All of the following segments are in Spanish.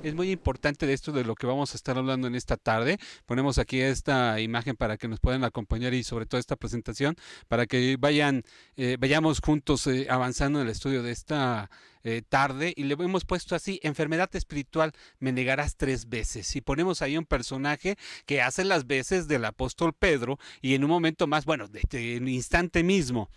es muy importante de esto de lo que vamos a estar hablando en esta tarde. Ponemos aquí esta imagen para que nos puedan acompañar y sobre todo esta presentación para que vayamos juntos avanzando en el estudio de esta tarde y le hemos puesto así, enfermedad espiritual, me negarás 3 veces. Y ponemos ahí un personaje que hace las veces del apóstol Pedro y en un momento más, bueno, de el instante mismo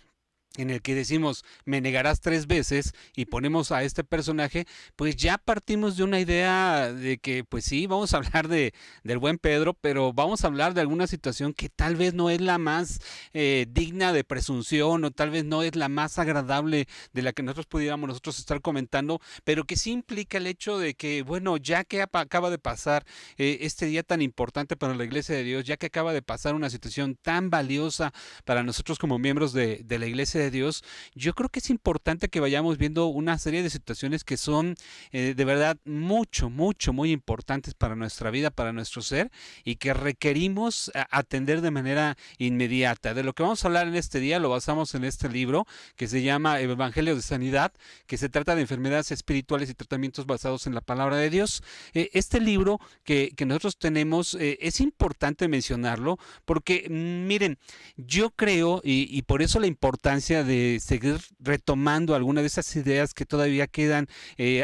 en el que decimos me negarás 3 veces y ponemos a este personaje, pues ya partimos de una idea de que pues sí, vamos a hablar del buen Pedro, pero vamos a hablar de alguna situación que tal vez no es la más digna de presunción o tal vez no es la más agradable de la que nosotros pudiéramos nosotros estar comentando, pero que sí implica el hecho de que, bueno, ya que acaba de pasar este día tan importante para la Iglesia de Dios, ya que acaba de pasar una situación tan valiosa para nosotros como miembros de la Iglesia de Dios, yo creo que es importante que vayamos viendo una serie de situaciones que son de verdad muy importantes para nuestra vida, para nuestro ser y que requerimos atender de manera inmediata. De lo que vamos a hablar en este día lo basamos en este libro que se llama El Evangelio de Sanidad, que se trata de enfermedades espirituales y tratamientos basados en la palabra de Dios. Este libro que nosotros tenemos es importante mencionarlo porque miren, yo creo, y por eso la importancia de seguir retomando algunas de esas ideas que todavía quedan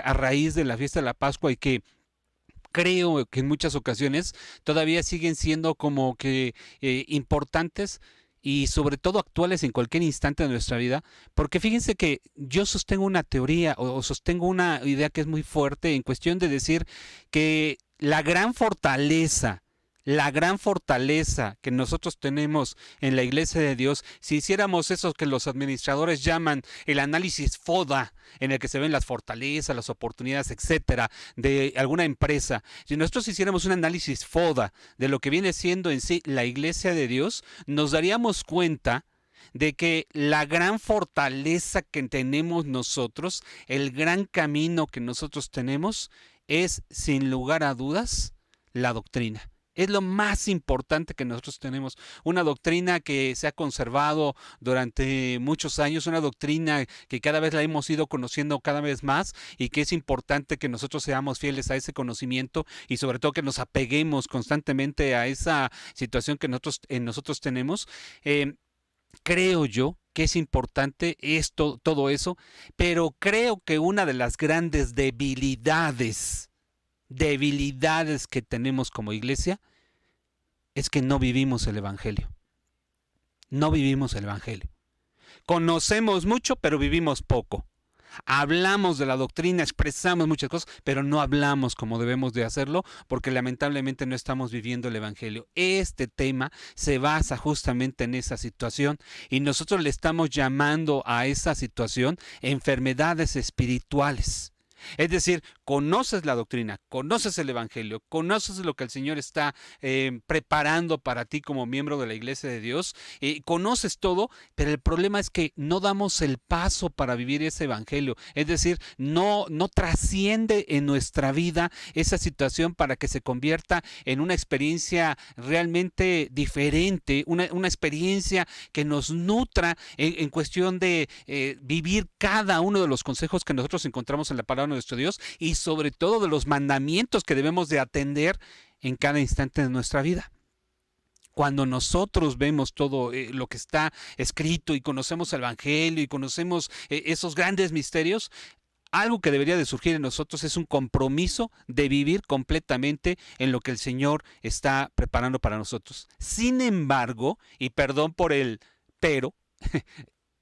a raíz de la fiesta de la Pascua y que creo que en muchas ocasiones todavía siguen siendo como que importantes y sobre todo actuales en cualquier instante de nuestra vida, porque fíjense que yo sostengo una teoría o sostengo una idea que es muy fuerte en cuestión de decir que la gran fortaleza que nosotros tenemos en la iglesia de Dios, si hiciéramos eso que los administradores llaman el análisis FODA, en el que se ven las fortalezas, las oportunidades, etcétera, de alguna empresa, si nosotros hiciéramos un análisis FODA de lo que viene siendo en sí la iglesia de Dios, nos daríamos cuenta de que la gran fortaleza que tenemos nosotros, el gran camino que nosotros tenemos, es sin lugar a dudas la doctrina. Es lo más importante que nosotros tenemos. Una doctrina que se ha conservado durante muchos años, una doctrina que cada vez la hemos ido conociendo cada vez más y que es importante que nosotros seamos fieles a ese conocimiento y sobre todo que nos apeguemos constantemente a esa situación que nosotros, en nosotros tenemos. Creo yo que es importante esto, todo eso, pero creo que una de las grandes debilidades que tenemos como iglesia es que no vivimos el Evangelio. No vivimos el Evangelio. Conocemos mucho, pero vivimos poco. Hablamos de la doctrina, expresamos muchas cosas, pero no hablamos como debemos de hacerlo porque lamentablemente no estamos viviendo el Evangelio. Este tema se basa justamente en esa situación y nosotros le estamos llamando a esa situación enfermedades espirituales. Es decir, conoces la doctrina, conoces el Evangelio, conoces lo que el Señor está preparando para ti como miembro de la Iglesia de Dios, conoces todo, pero el problema es que no damos el paso para vivir ese Evangelio. Es decir, no trasciende en nuestra vida esa situación para que se convierta en una experiencia realmente diferente, una experiencia que nos nutra en cuestión de vivir cada uno de los consejos que nosotros encontramos en la palabra de nuestro Dios y sobre todo de los mandamientos que debemos de atender en cada instante de nuestra vida. Cuando nosotros vemos todo lo que está escrito y conocemos el Evangelio y conocemos esos grandes misterios, algo que debería de surgir en nosotros es un compromiso de vivir completamente en lo que el Señor está preparando para nosotros. Sin embargo, y perdón por el pero,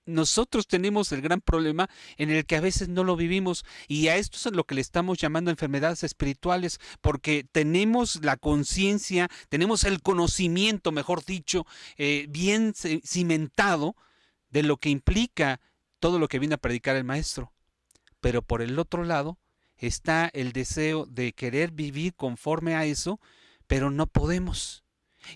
nosotros tenemos el gran problema en el que a veces no lo vivimos y a esto es lo que le estamos llamando enfermedades espirituales porque tenemos la conciencia, tenemos el conocimiento, mejor dicho, bien cimentado de lo que implica todo lo que viene a predicar el maestro. Pero por el otro lado está el deseo de querer vivir conforme a eso, pero no podemos.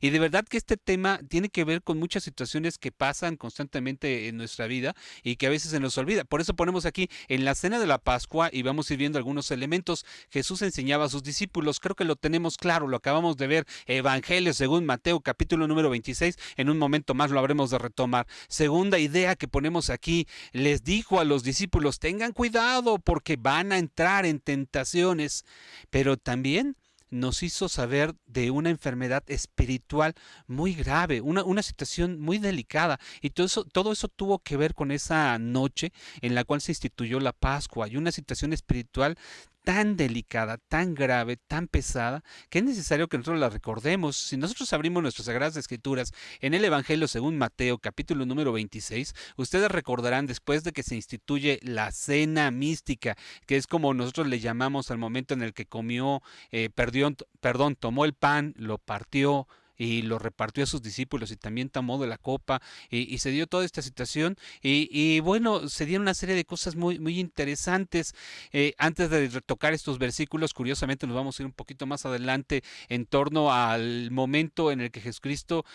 Y de verdad que este tema tiene que ver con muchas situaciones que pasan constantemente en nuestra vida y que a veces se nos olvida. Por eso ponemos aquí en la cena de la Pascua y vamos a ir viendo algunos elementos. Jesús enseñaba a sus discípulos, creo que lo tenemos claro, lo acabamos de ver, Evangelio según Mateo capítulo número 26, en un momento más lo habremos de retomar. Segunda idea que ponemos aquí, les dijo a los discípulos, tengan cuidado porque van a entrar en tentaciones, pero también nos hizo saber de una enfermedad espiritual muy grave, una situación muy delicada. Y todo eso tuvo que ver con esa noche en la cual se instituyó la Pascua y una situación espiritual tan delicada, tan grave, tan pesada, que es necesario que nosotros la recordemos. Si nosotros abrimos nuestras Sagradas Escrituras en el Evangelio según Mateo, capítulo número 26, ustedes recordarán después de que se instituye la cena mística, que es como nosotros le llamamos al momento en el que comió, tomó el pan, lo partió, y lo repartió a sus discípulos y también tomó de la copa y se dio toda esta situación y bueno, se dieron una serie de cosas muy interesantes. Antes de tocar estos versículos, curiosamente nos vamos a ir un poquito más adelante en torno al momento en el que Jesucristo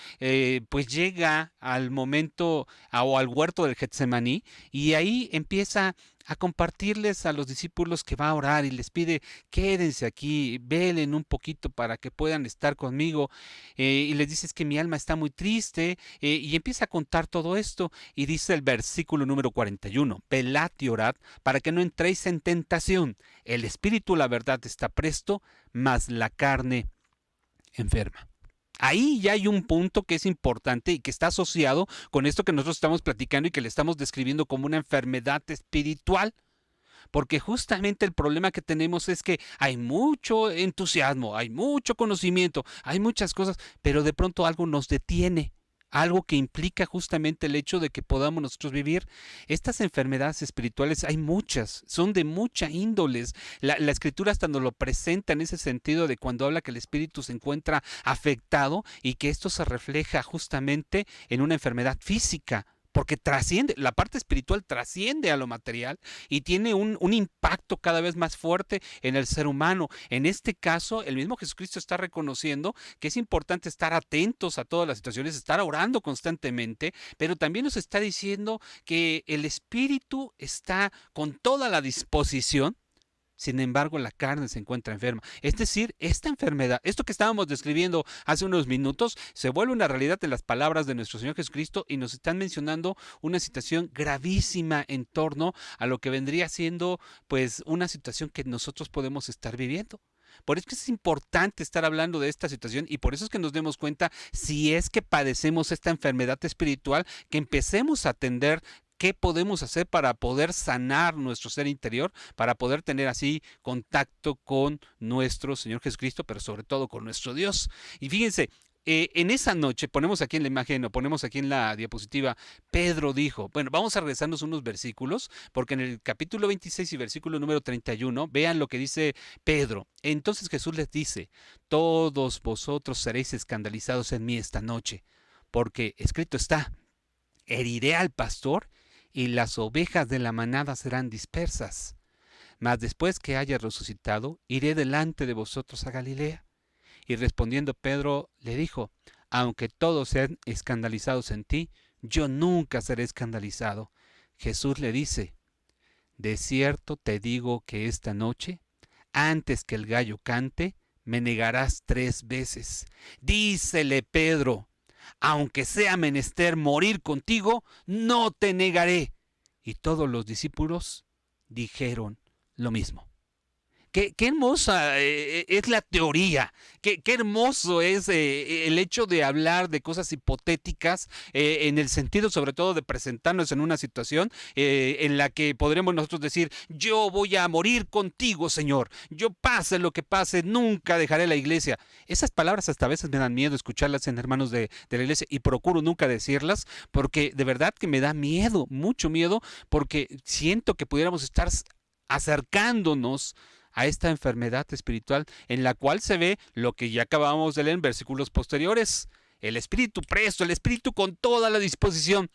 pues llega al momento o al huerto del Getsemaní y ahí empieza a compartirles a los discípulos que va a orar y les pide, quédense aquí, velen un poquito para que puedan estar conmigo. Y les dice, es que mi alma está muy triste, y empieza a contar todo esto, y dice el versículo número 41, velad y orad para que no entréis en tentación. El espíritu, la verdad, está presto, mas la carne enferma. Ahí ya hay un punto que es importante y que está asociado con esto que nosotros estamos platicando y que le estamos describiendo como una enfermedad espiritual. Porque justamente el problema que tenemos es que hay mucho entusiasmo, hay mucho conocimiento, hay muchas cosas, pero de pronto algo nos detiene. Algo que implica justamente el hecho de que podamos nosotros vivir. Estas enfermedades espirituales hay muchas, son de mucha índoles. La escritura hasta nos lo presenta en ese sentido de cuando habla que el espíritu se encuentra afectado y que esto se refleja justamente en una enfermedad física. Porque trasciende, la parte espiritual trasciende a lo material y tiene un impacto cada vez más fuerte en el ser humano. En este caso, el mismo Jesucristo está reconociendo que es importante estar atentos a todas las situaciones, estar orando constantemente, pero también nos está diciendo que el espíritu está con toda la disposición. Sin embargo, la carne se encuentra enferma. Es decir, esta enfermedad, esto que estábamos describiendo hace unos minutos, se vuelve una realidad en las palabras de nuestro Señor Jesucristo y nos están mencionando una situación gravísima en torno a lo que vendría siendo, pues, una situación que nosotros podemos estar viviendo. Por eso es que es importante estar hablando de esta situación y por eso es que nos demos cuenta, si es que padecemos esta enfermedad espiritual, que empecemos a atender qué podemos hacer para poder sanar nuestro ser interior, para poder tener así contacto con nuestro Señor Jesucristo, pero sobre todo con nuestro Dios. Y fíjense, en esa noche, ponemos aquí en la imagen o ponemos aquí en la diapositiva, Pedro dijo, bueno, vamos a regresarnos unos versículos, porque en el capítulo 26 y versículo número 31, vean lo que dice Pedro. Entonces Jesús les dice, todos vosotros seréis escandalizados en mí esta noche, porque escrito está, heriré al pastor y las ovejas de la manada serán dispersas. Mas después que haya resucitado, iré delante de vosotros a Galilea. Y respondiendo Pedro le dijo, aunque todos sean escandalizados en ti, yo nunca seré escandalizado. Jesús le dice, de cierto te digo que esta noche, antes que el gallo cante, me negarás 3 veces. Dícele Pedro, aunque sea menester morir contigo, no te negaré. Y todos los discípulos dijeron lo mismo. Qué hermosa es la teoría, qué hermoso es el hecho de hablar de cosas hipotéticas en el sentido sobre todo de presentarnos en una situación en la que podremos nosotros decir, yo voy a morir contigo, Señor, yo pase lo que pase, nunca dejaré la iglesia. Esas palabras hasta a veces me dan miedo escucharlas en hermanos de la iglesia y procuro nunca decirlas porque de verdad que me da miedo, mucho miedo, porque siento que pudiéramos estar acercándonos a esta enfermedad espiritual en la cual se ve lo que ya acabamos de leer en versículos posteriores, el espíritu presto, el espíritu con toda la disposición,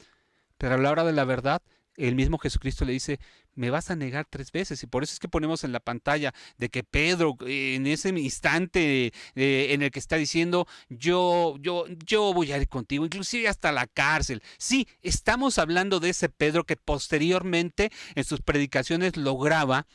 pero a la hora de la verdad el mismo Jesucristo le dice, me vas a negar 3 veces. Y por eso es que ponemos en la pantalla de que Pedro, en ese instante en el que está diciendo, yo voy a ir contigo, inclusive hasta la cárcel. Sí, estamos hablando de ese Pedro que posteriormente en sus predicaciones lograba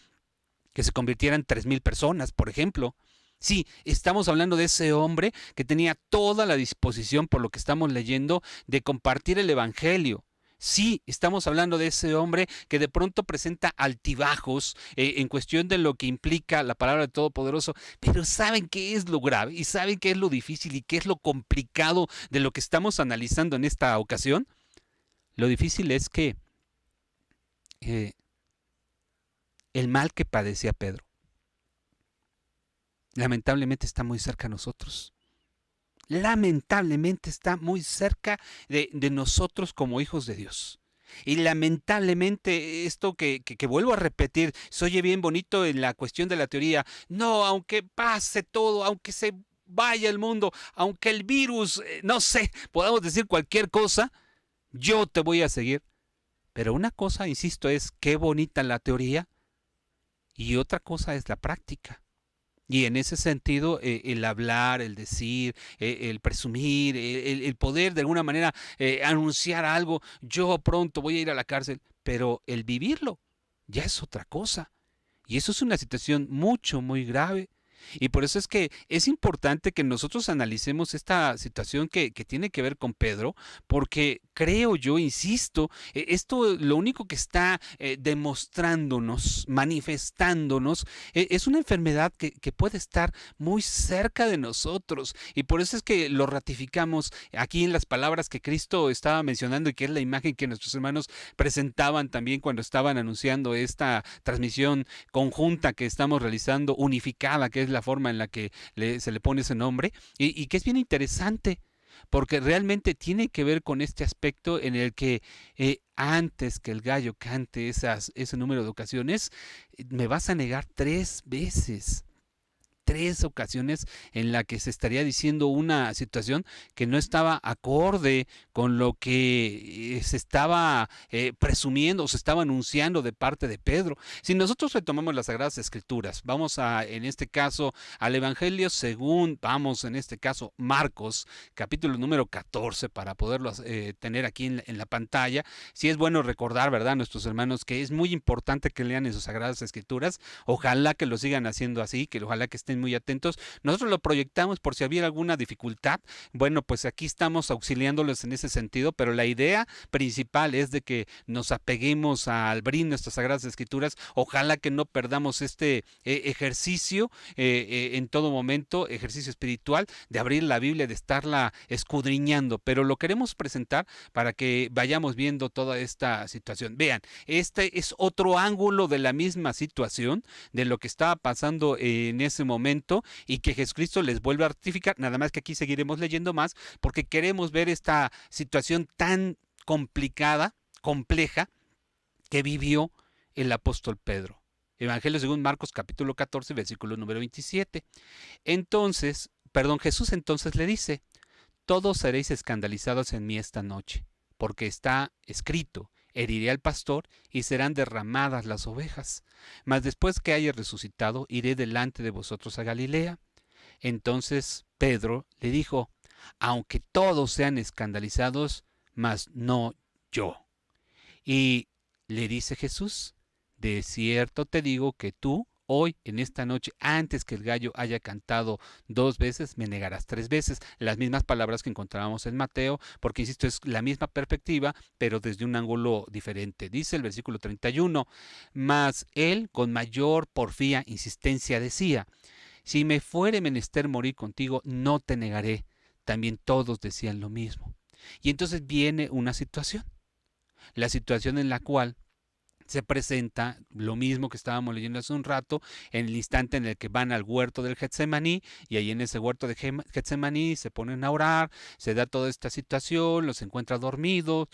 que se convirtieran 3,000 personas, por ejemplo. Sí, estamos hablando de ese hombre que tenía toda la disposición, por lo que estamos leyendo, de compartir el evangelio. Sí, estamos hablando de ese hombre que de pronto presenta altibajos en cuestión de lo que implica la palabra del Todopoderoso, pero ¿saben qué es lo grave? ¿Y saben qué es lo difícil y qué es lo complicado de lo que estamos analizando en esta ocasión? Lo difícil es que eh, el mal que padecía Pedro, lamentablemente está muy cerca de nosotros. Lamentablemente está muy cerca de nosotros como hijos de Dios. Y lamentablemente esto que vuelvo a repetir, se oye bien bonito en la cuestión de la teoría. No, aunque pase todo, aunque se vaya el mundo, aunque el virus, no sé, podamos decir cualquier cosa, yo te voy a seguir. Pero una cosa, insisto, es qué bonita la teoría y otra cosa es la práctica. Y en ese sentido, el hablar, el decir, el presumir, el poder de alguna manera anunciar algo, yo pronto voy a ir a la cárcel, pero el vivirlo ya es otra cosa. Y eso es una situación mucho, muy grave. Y por eso es que es importante que nosotros analicemos esta situación que tiene que ver con Pedro, porque creo yo, insisto, esto lo único que está demostrándonos, manifestándonos, es una enfermedad que puede estar muy cerca de nosotros. Y por eso es que lo ratificamos aquí en las palabras que Cristo estaba mencionando y que es la imagen que nuestros hermanos presentaban también cuando estaban anunciando esta transmisión conjunta que estamos realizando, unificada, que es la forma en la que se le pone ese nombre, y que es bien interesante, porque realmente tiene que ver con este aspecto en el que antes que el gallo cante ese número de ocasiones, me vas a negar 3 veces. 3 ocasiones en la que se estaría diciendo una situación que no estaba acorde con lo que se estaba presumiendo o se estaba anunciando de parte de Pedro. Si nosotros retomamos las Sagradas Escrituras, vamos en este caso, al Evangelio según, vamos en este caso, Marcos, capítulo número 14, para poderlo tener aquí en la pantalla. Sí es bueno recordar, ¿verdad?, nuestros hermanos, que es muy importante que lean en sus Sagradas Escrituras. Ojalá que lo sigan haciendo así, que ojalá que estén muy atentos. Nosotros lo proyectamos por si había alguna dificultad. Bueno, pues aquí estamos auxiliándoles en ese sentido, pero la idea principal es de que nos apeguemos al brin de nuestras Sagradas Escrituras. Ojalá que no perdamos este ejercicio en todo momento, ejercicio espiritual, de abrir la Biblia, de estarla escudriñando, pero lo queremos presentar para que vayamos viendo toda esta situación. Vean, este es otro ángulo de la misma situación, de lo que estaba pasando en ese momento y que Jesucristo les vuelve a ratificar, nada más que aquí seguiremos leyendo más porque queremos ver esta situación tan complicada, compleja, que vivió el apóstol Pedro. Evangelio según Marcos capítulo 14, versículo número 27. Jesús entonces le dice, todos seréis escandalizados en mí esta noche, porque está escrito, heriré al pastor y serán derramadas las ovejas. Mas después que haya resucitado, iré delante de vosotros a Galilea. Entonces Pedro le dijo, aunque todos sean escandalizados, mas no yo. Y le dice Jesús, de cierto te digo que tú, hoy, en esta noche, antes que el gallo haya cantado 2 veces, me negarás 3 veces. Las mismas palabras que encontrábamos en Mateo, porque insisto, es la misma perspectiva, pero desde un ángulo diferente. Dice el versículo 31, mas él con mayor porfía, insistencia decía, si me fuere menester morir contigo, no te negaré. También todos decían lo mismo. Y entonces viene una situación, la situación en la cual se presenta lo mismo que estábamos leyendo hace un rato, en el instante en el que van al huerto del Getsemaní, y ahí en ese huerto de Getsemaní se ponen a orar, se da toda esta situación, los encuentra dormidos,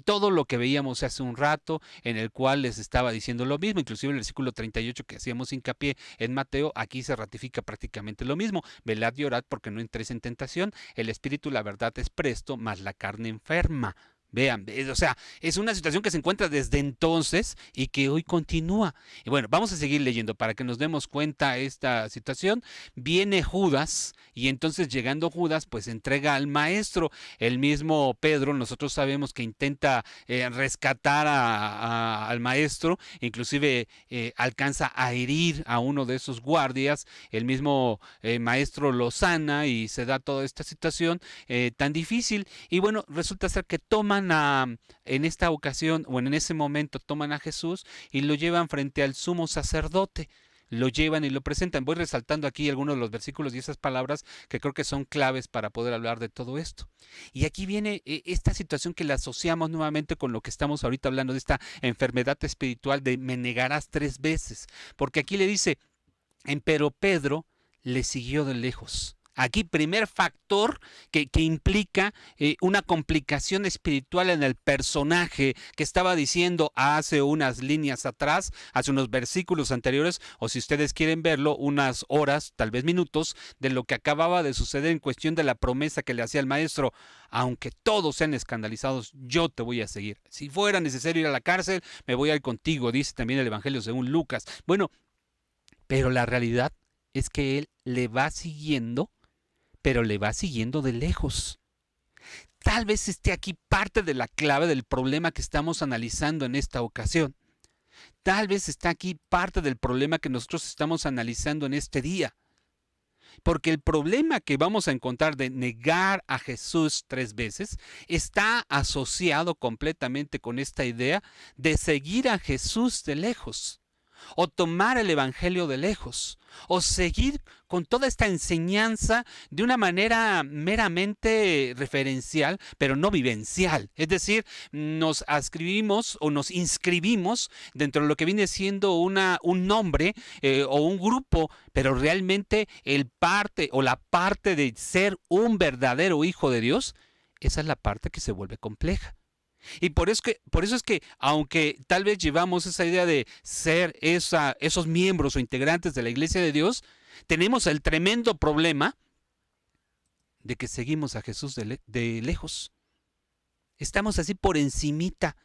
todo lo que veíamos hace un rato, en el cual les estaba diciendo lo mismo, inclusive el versículo 38 que hacíamos hincapié en Mateo, aquí se ratifica prácticamente lo mismo, velad y orad porque no entréis en tentación, el espíritu la verdad es presto, mas la carne enferma. Vean, o sea, es una situación que se encuentra desde entonces y que hoy continúa. Y bueno, vamos a seguir leyendo para que nos demos cuenta de esta situación. Viene Judas y entonces llegando Judas, pues entrega al maestro. El mismo Pedro, nosotros sabemos que intenta rescatar al maestro, inclusive alcanza a herir a uno de esos guardias. El mismo maestro lo sana y se da toda esta situación tan difícil. Y bueno, resulta ser que en esta ocasión o en ese momento toman a Jesús y lo llevan frente al sumo sacerdote. Lo llevan y lo presentan. Voy resaltando aquí algunos de los versículos y esas palabras que creo que son claves para poder hablar de todo esto. Y aquí viene esta situación que la asociamos nuevamente con lo que estamos ahorita hablando de esta enfermedad espiritual de me negarás 3 veces. Porque aquí le dice, empero Pedro le siguió de lejos. Aquí primer factor que implica una complicación espiritual en el personaje que estaba diciendo hace unas líneas atrás, hace unos versículos anteriores, o si ustedes quieren verlo, unas horas, tal vez minutos, de lo que acababa de suceder en cuestión de la promesa que le hacía el maestro. Aunque todos sean escandalizados, yo te voy a seguir. Si fuera necesario ir a la cárcel, me voy a ir contigo, dice también el Evangelio según Lucas. Bueno, pero la realidad es que él le va siguiendo, pero le va siguiendo de lejos. Tal vez esté aquí parte de la clave del problema que estamos analizando en esta ocasión. Tal vez está aquí parte del problema que nosotros estamos analizando en este día. Porque el problema que vamos a encontrar de negar a Jesús 3 veces está asociado completamente con esta idea de seguir a Jesús de lejos, o tomar el Evangelio de lejos, o seguir con toda esta enseñanza de una manera meramente referencial, pero no vivencial. Es decir, nos adscribimos o nos inscribimos dentro de lo que viene siendo un nombre o un grupo, pero realmente la parte de ser un verdadero hijo de Dios, esa es la parte que se vuelve compleja. Y por eso es que, aunque tal vez llevamos esa idea de ser esos miembros o integrantes de la Iglesia de Dios, tenemos el tremendo problema de que seguimos a Jesús de lejos. Estamos así por encimita.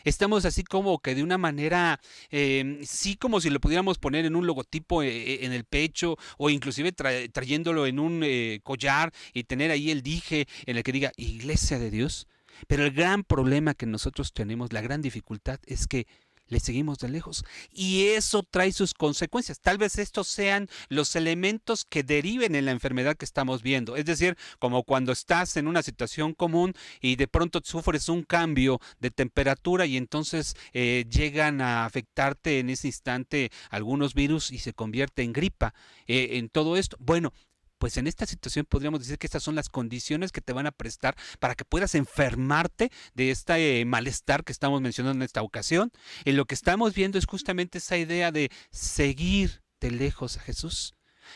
Estamos así como que de una manera, sí, como si lo pudiéramos poner en un logotipo en el pecho, o inclusive trayéndolo en un collar y tener ahí el dije en el que diga Iglesia de Dios. Pero el gran problema que nosotros tenemos, la gran dificultad, es que le seguimos de lejos. Y eso trae sus consecuencias. Tal vez estos sean los elementos que deriven en la enfermedad que estamos viendo. Es decir, como cuando estás en una situación común y de pronto sufres un cambio de temperatura y entonces llegan a afectarte en ese instante algunos virus y se convierte en gripa. En todo esto, bueno, pues en esta situación podríamos decir que estas son las condiciones que te van a prestar para que puedas enfermarte de este malestar que estamos mencionando en esta ocasión. Y lo que estamos viendo es justamente esa idea de seguir de lejos a Jesús.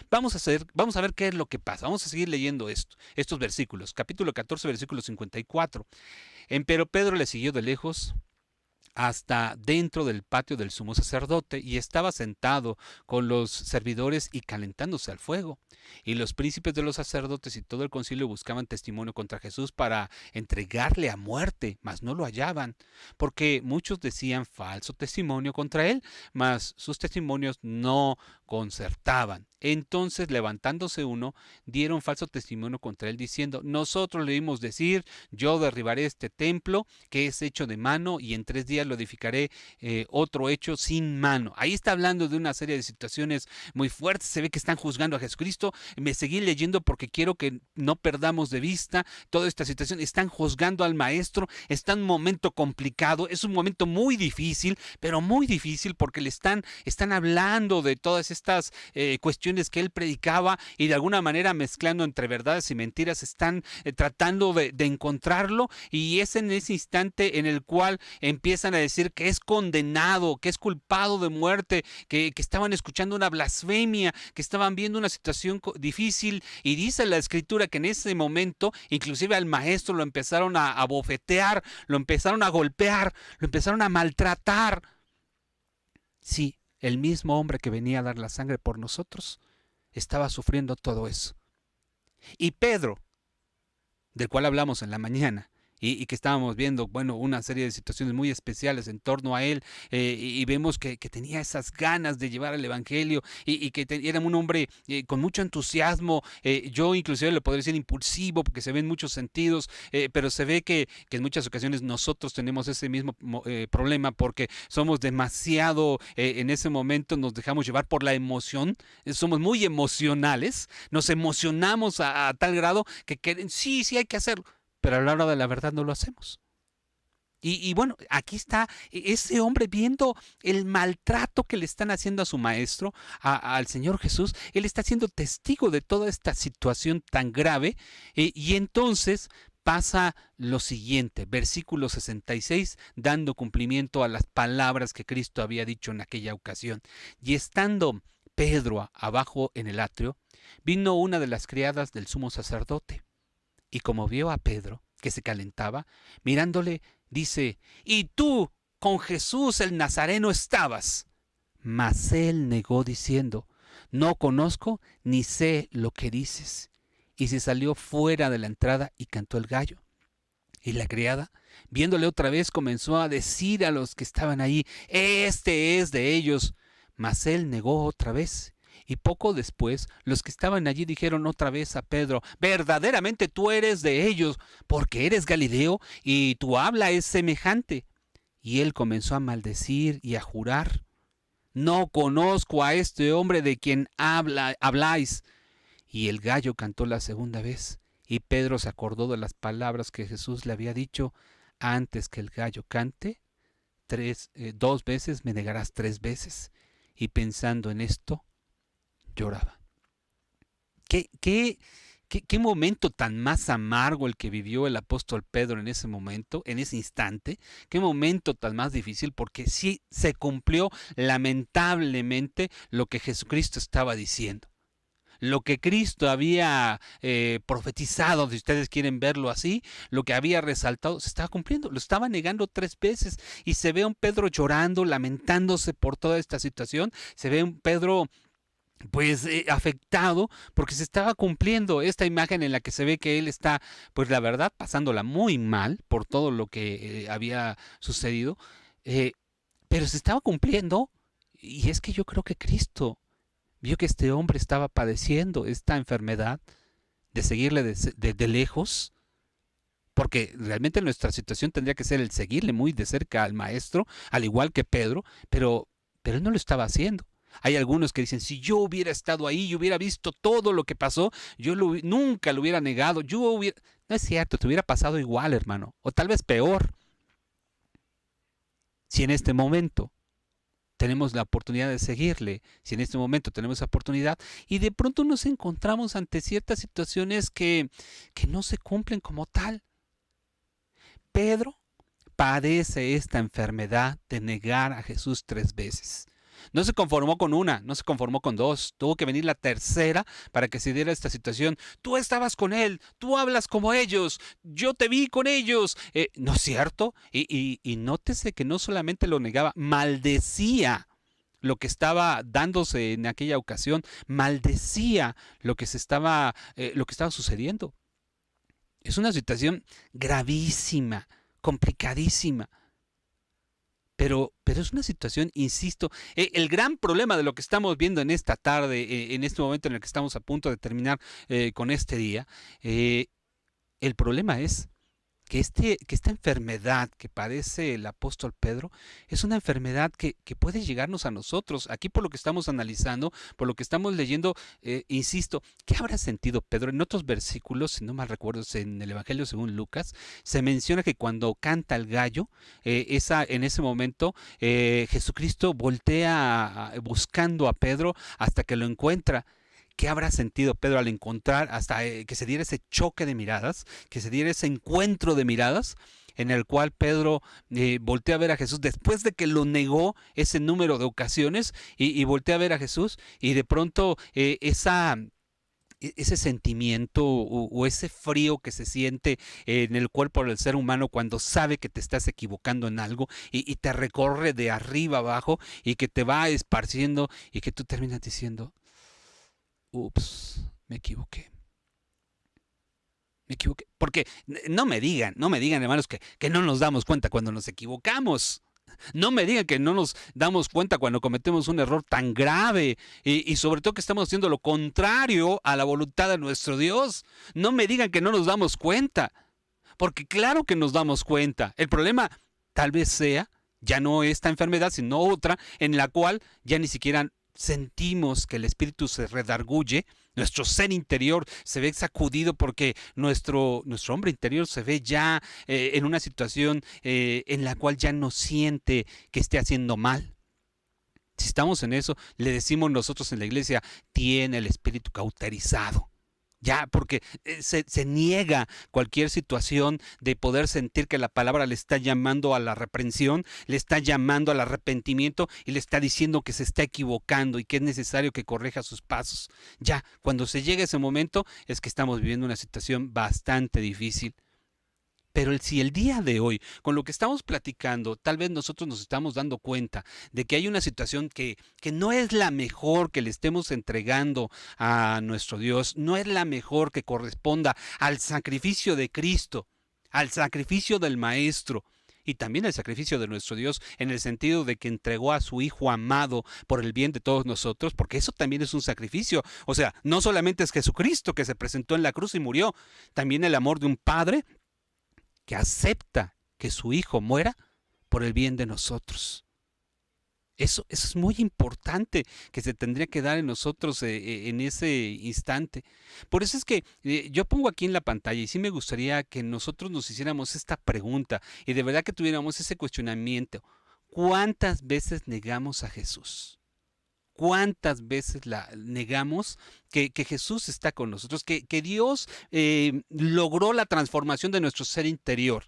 Vamos a ver qué es lo que pasa. Vamos a seguir leyendo estos versículos. Capítulo 14, versículo 54. Empero Pedro le siguió de lejos hasta dentro del patio del sumo sacerdote, y estaba sentado con los servidores y calentándose al fuego. Y los príncipes de los sacerdotes y todo el concilio buscaban testimonio contra Jesús para entregarle a muerte, mas no lo hallaban, porque muchos decían falso testimonio contra él, mas sus testimonios no concertaban. Entonces, levantándose uno, dieron falso testimonio contra él, diciendo: nosotros le oímos decir, yo derribaré este templo que es hecho de mano, y en 3 días lo edificaré otro hecho sin mano. Ahí está hablando de una serie de situaciones muy fuertes. Se ve que están juzgando a Jesucristo. Me seguí leyendo porque quiero que no perdamos de vista toda esta situación. Están juzgando al maestro. Está en un momento complicado. Es un momento muy difícil, pero muy difícil, porque están hablando de todas estas cuestiones que él predicaba, y de alguna manera mezclando entre verdades y mentiras están tratando de encontrarlo, y es en ese instante en el cual empiezan a decir que es condenado, que es culpado de muerte, que estaban escuchando una blasfemia, que estaban viendo una situación difícil, y dice la escritura que en ese momento inclusive al maestro lo empezaron a bofetear, lo empezaron a golpear, lo empezaron a maltratar. Sí, el mismo hombre que venía a dar la sangre por nosotros estaba sufriendo todo eso. Y Pedro, del cual hablamos en la mañana, y que estábamos viendo, bueno, una serie de situaciones muy especiales en torno a él, y vemos que tenía esas ganas de llevar el Evangelio y que era un hombre con mucho entusiasmo. Yo inclusive le podría decir impulsivo porque se ve en muchos sentidos, pero se ve que en muchas ocasiones nosotros tenemos ese mismo problema porque somos demasiado, en ese momento nos dejamos llevar por la emoción, somos muy emocionales, nos emocionamos a tal grado que sí, sí hay que hacerlo, pero a la hora de la verdad no lo hacemos. Y bueno, aquí está ese hombre viendo el maltrato que le están haciendo a su maestro, al Señor Jesús. Él está siendo testigo de toda esta situación tan grave. Y entonces pasa lo siguiente, versículo 66, dando cumplimiento a las palabras que Cristo había dicho en aquella ocasión. Y estando Pedro abajo en el atrio, vino una de las criadas del sumo sacerdote. Y como vio a Pedro, que se calentaba, mirándole, dice, y tú con Jesús el Nazareno estabas. Mas él negó diciendo, no conozco ni sé lo que dices. Y se salió fuera de la entrada y cantó el gallo. Y la criada, viéndole otra vez, comenzó a decir a los que estaban ahí, este es de ellos. Mas él negó otra vez. Y poco después, los que estaban allí dijeron otra vez a Pedro, verdaderamente tú eres de ellos, porque eres Galileo y tu habla es semejante. Y él comenzó a maldecir y a jurar, no conozco a este hombre de quien habláis. Y el gallo cantó la segunda vez, y Pedro se acordó de las palabras que Jesús le había dicho, antes que el gallo cante, dos veces me negarás tres veces. Y pensando en esto, lloraba. ¿Qué momento tan más amargo el que vivió el apóstol Pedro en ese momento, en ese instante? ¿Qué momento tan más difícil? Porque sí se cumplió lamentablemente lo que Jesucristo estaba diciendo. Lo que Cristo había profetizado, si ustedes quieren verlo así, lo que había resaltado, se estaba cumpliendo. Lo estaba negando tres veces y se ve a un Pedro llorando, lamentándose por toda esta situación. Se ve a un Pedro pues afectado porque se estaba cumpliendo esta imagen en la que se ve que él está, pues la verdad, pasándola muy mal por todo lo que había sucedido, eh, pero se estaba cumpliendo. Y es que yo creo que Cristo vio que este hombre estaba padeciendo esta enfermedad de seguirle de lejos, porque realmente nuestra situación tendría que ser el seguirle muy de cerca al maestro, al igual que Pedro, pero él no lo estaba haciendo. Hay algunos que dicen, si yo hubiera estado ahí, yo hubiera visto todo lo que pasó, nunca lo hubiera negado, yo hubiera... No es cierto, te hubiera pasado igual, hermano, o tal vez peor, si en este momento tenemos la oportunidad de seguirle, si en este momento tenemos esa oportunidad y de pronto nos encontramos ante ciertas situaciones que no se cumplen como tal. Pedro padece esta enfermedad de negar a Jesús tres veces. No se conformó con una, no se conformó con dos, tuvo que venir la tercera para que se diera esta situación. Tú estabas con él, tú hablas como ellos, yo te vi con ellos. ¿No es cierto? Y nótese que no solamente lo negaba, maldecía lo que estaba dándose en aquella ocasión, maldecía lo que estaba sucediendo. Es una situación gravísima, complicadísima. Pero es una situación, insisto, el gran problema de lo que estamos viendo en esta tarde, en este momento en el que estamos a punto de terminar con este día, el problema es que esta enfermedad que padece el apóstol Pedro es una enfermedad que puede llegarnos a nosotros. Aquí por lo que estamos analizando, por lo que estamos leyendo, insisto, ¿qué habrá sentido Pedro? En otros versículos, si no mal recuerdo, en el Evangelio según Lucas, se menciona que cuando canta el gallo, en ese momento Jesucristo voltea buscando a Pedro hasta que lo encuentra. ¿Qué habrá sentido Pedro al encontrar, hasta que se diera ese choque de miradas, que se diera ese encuentro de miradas, en el cual Pedro voltea a ver a Jesús después de que lo negó ese número de ocasiones y voltea a ver a Jesús y de pronto ese sentimiento o ese frío que se siente en el cuerpo del ser humano cuando sabe que te estás equivocando en algo y te recorre de arriba abajo y que te va esparciendo y que tú terminas diciendo, ups, me equivoqué. Me equivoqué. Porque no me digan, hermanos, que no nos damos cuenta cuando nos equivocamos. No me digan que no nos damos cuenta cuando cometemos un error tan grave y sobre todo que estamos haciendo lo contrario a la voluntad de nuestro Dios. No me digan que no nos damos cuenta, porque claro que nos damos cuenta. El problema tal vez sea ya no esta enfermedad, sino otra en la cual ya ni siquiera sentimos que el espíritu se redarguye, nuestro ser interior se ve sacudido porque nuestro hombre interior se ve ya en una situación en la cual ya no siente que esté haciendo mal. Si estamos en eso, le decimos nosotros en la iglesia, tiene el espíritu cauterizado. Ya, porque se niega cualquier situación de poder sentir que la palabra le está llamando a la reprensión, le está llamando al arrepentimiento y le está diciendo que se está equivocando y que es necesario que corrija sus pasos. Ya, cuando se llega ese momento es que estamos viviendo una situación bastante difícil. Pero si el día de hoy, con lo que estamos platicando, tal vez nosotros nos estamos dando cuenta de que hay una situación que no es la mejor que le estemos entregando a nuestro Dios, no es la mejor que corresponda al sacrificio de Cristo, al sacrificio del Maestro y también al sacrificio de nuestro Dios en el sentido de que entregó a su Hijo amado por el bien de todos nosotros, porque eso también es un sacrificio. O sea, no solamente es Jesucristo que se presentó en la cruz y murió, también el amor de un Padre que acepta que su hijo muera por el bien de nosotros. Eso es muy importante que se tendría que dar en nosotros en ese instante. Por eso es que yo pongo aquí en la pantalla y sí me gustaría que nosotros nos hiciéramos esta pregunta y de verdad que tuviéramos ese cuestionamiento. ¿Cuántas veces negamos a Jesús? ¿Cuántas veces negamos que Jesús está con nosotros? Que Dios logró la transformación de nuestro ser interior.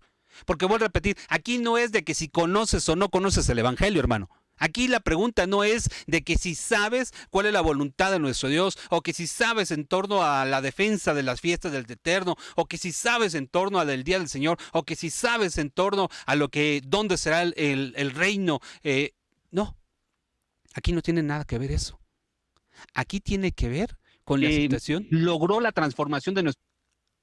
Porque voy a repetir, aquí no es de que si conoces o no conoces el Evangelio, hermano. Aquí la pregunta no es de que si sabes cuál es la voluntad de nuestro Dios, o que si sabes en torno a la defensa de las fiestas del Eterno, o que si sabes en torno al día del Señor, o que si sabes en torno a dónde será el reino. No. Aquí no tiene nada que ver eso. Aquí tiene que ver con la situación. Logró la transformación de nuestro...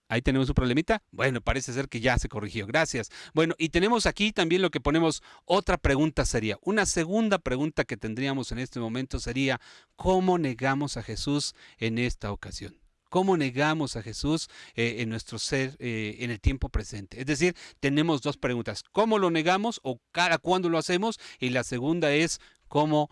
Ahí tenemos un problemita. Bueno, parece ser que ya se corrigió. Gracias. Bueno, y tenemos aquí también lo que ponemos, otra pregunta sería, una segunda pregunta que tendríamos en este momento sería, ¿cómo negamos a Jesús en esta ocasión? ¿Cómo negamos a Jesús en nuestro ser en el tiempo presente? Es decir, tenemos dos preguntas. ¿Cómo lo negamos o cada cuándo lo hacemos? Y la segunda es, ¿cómo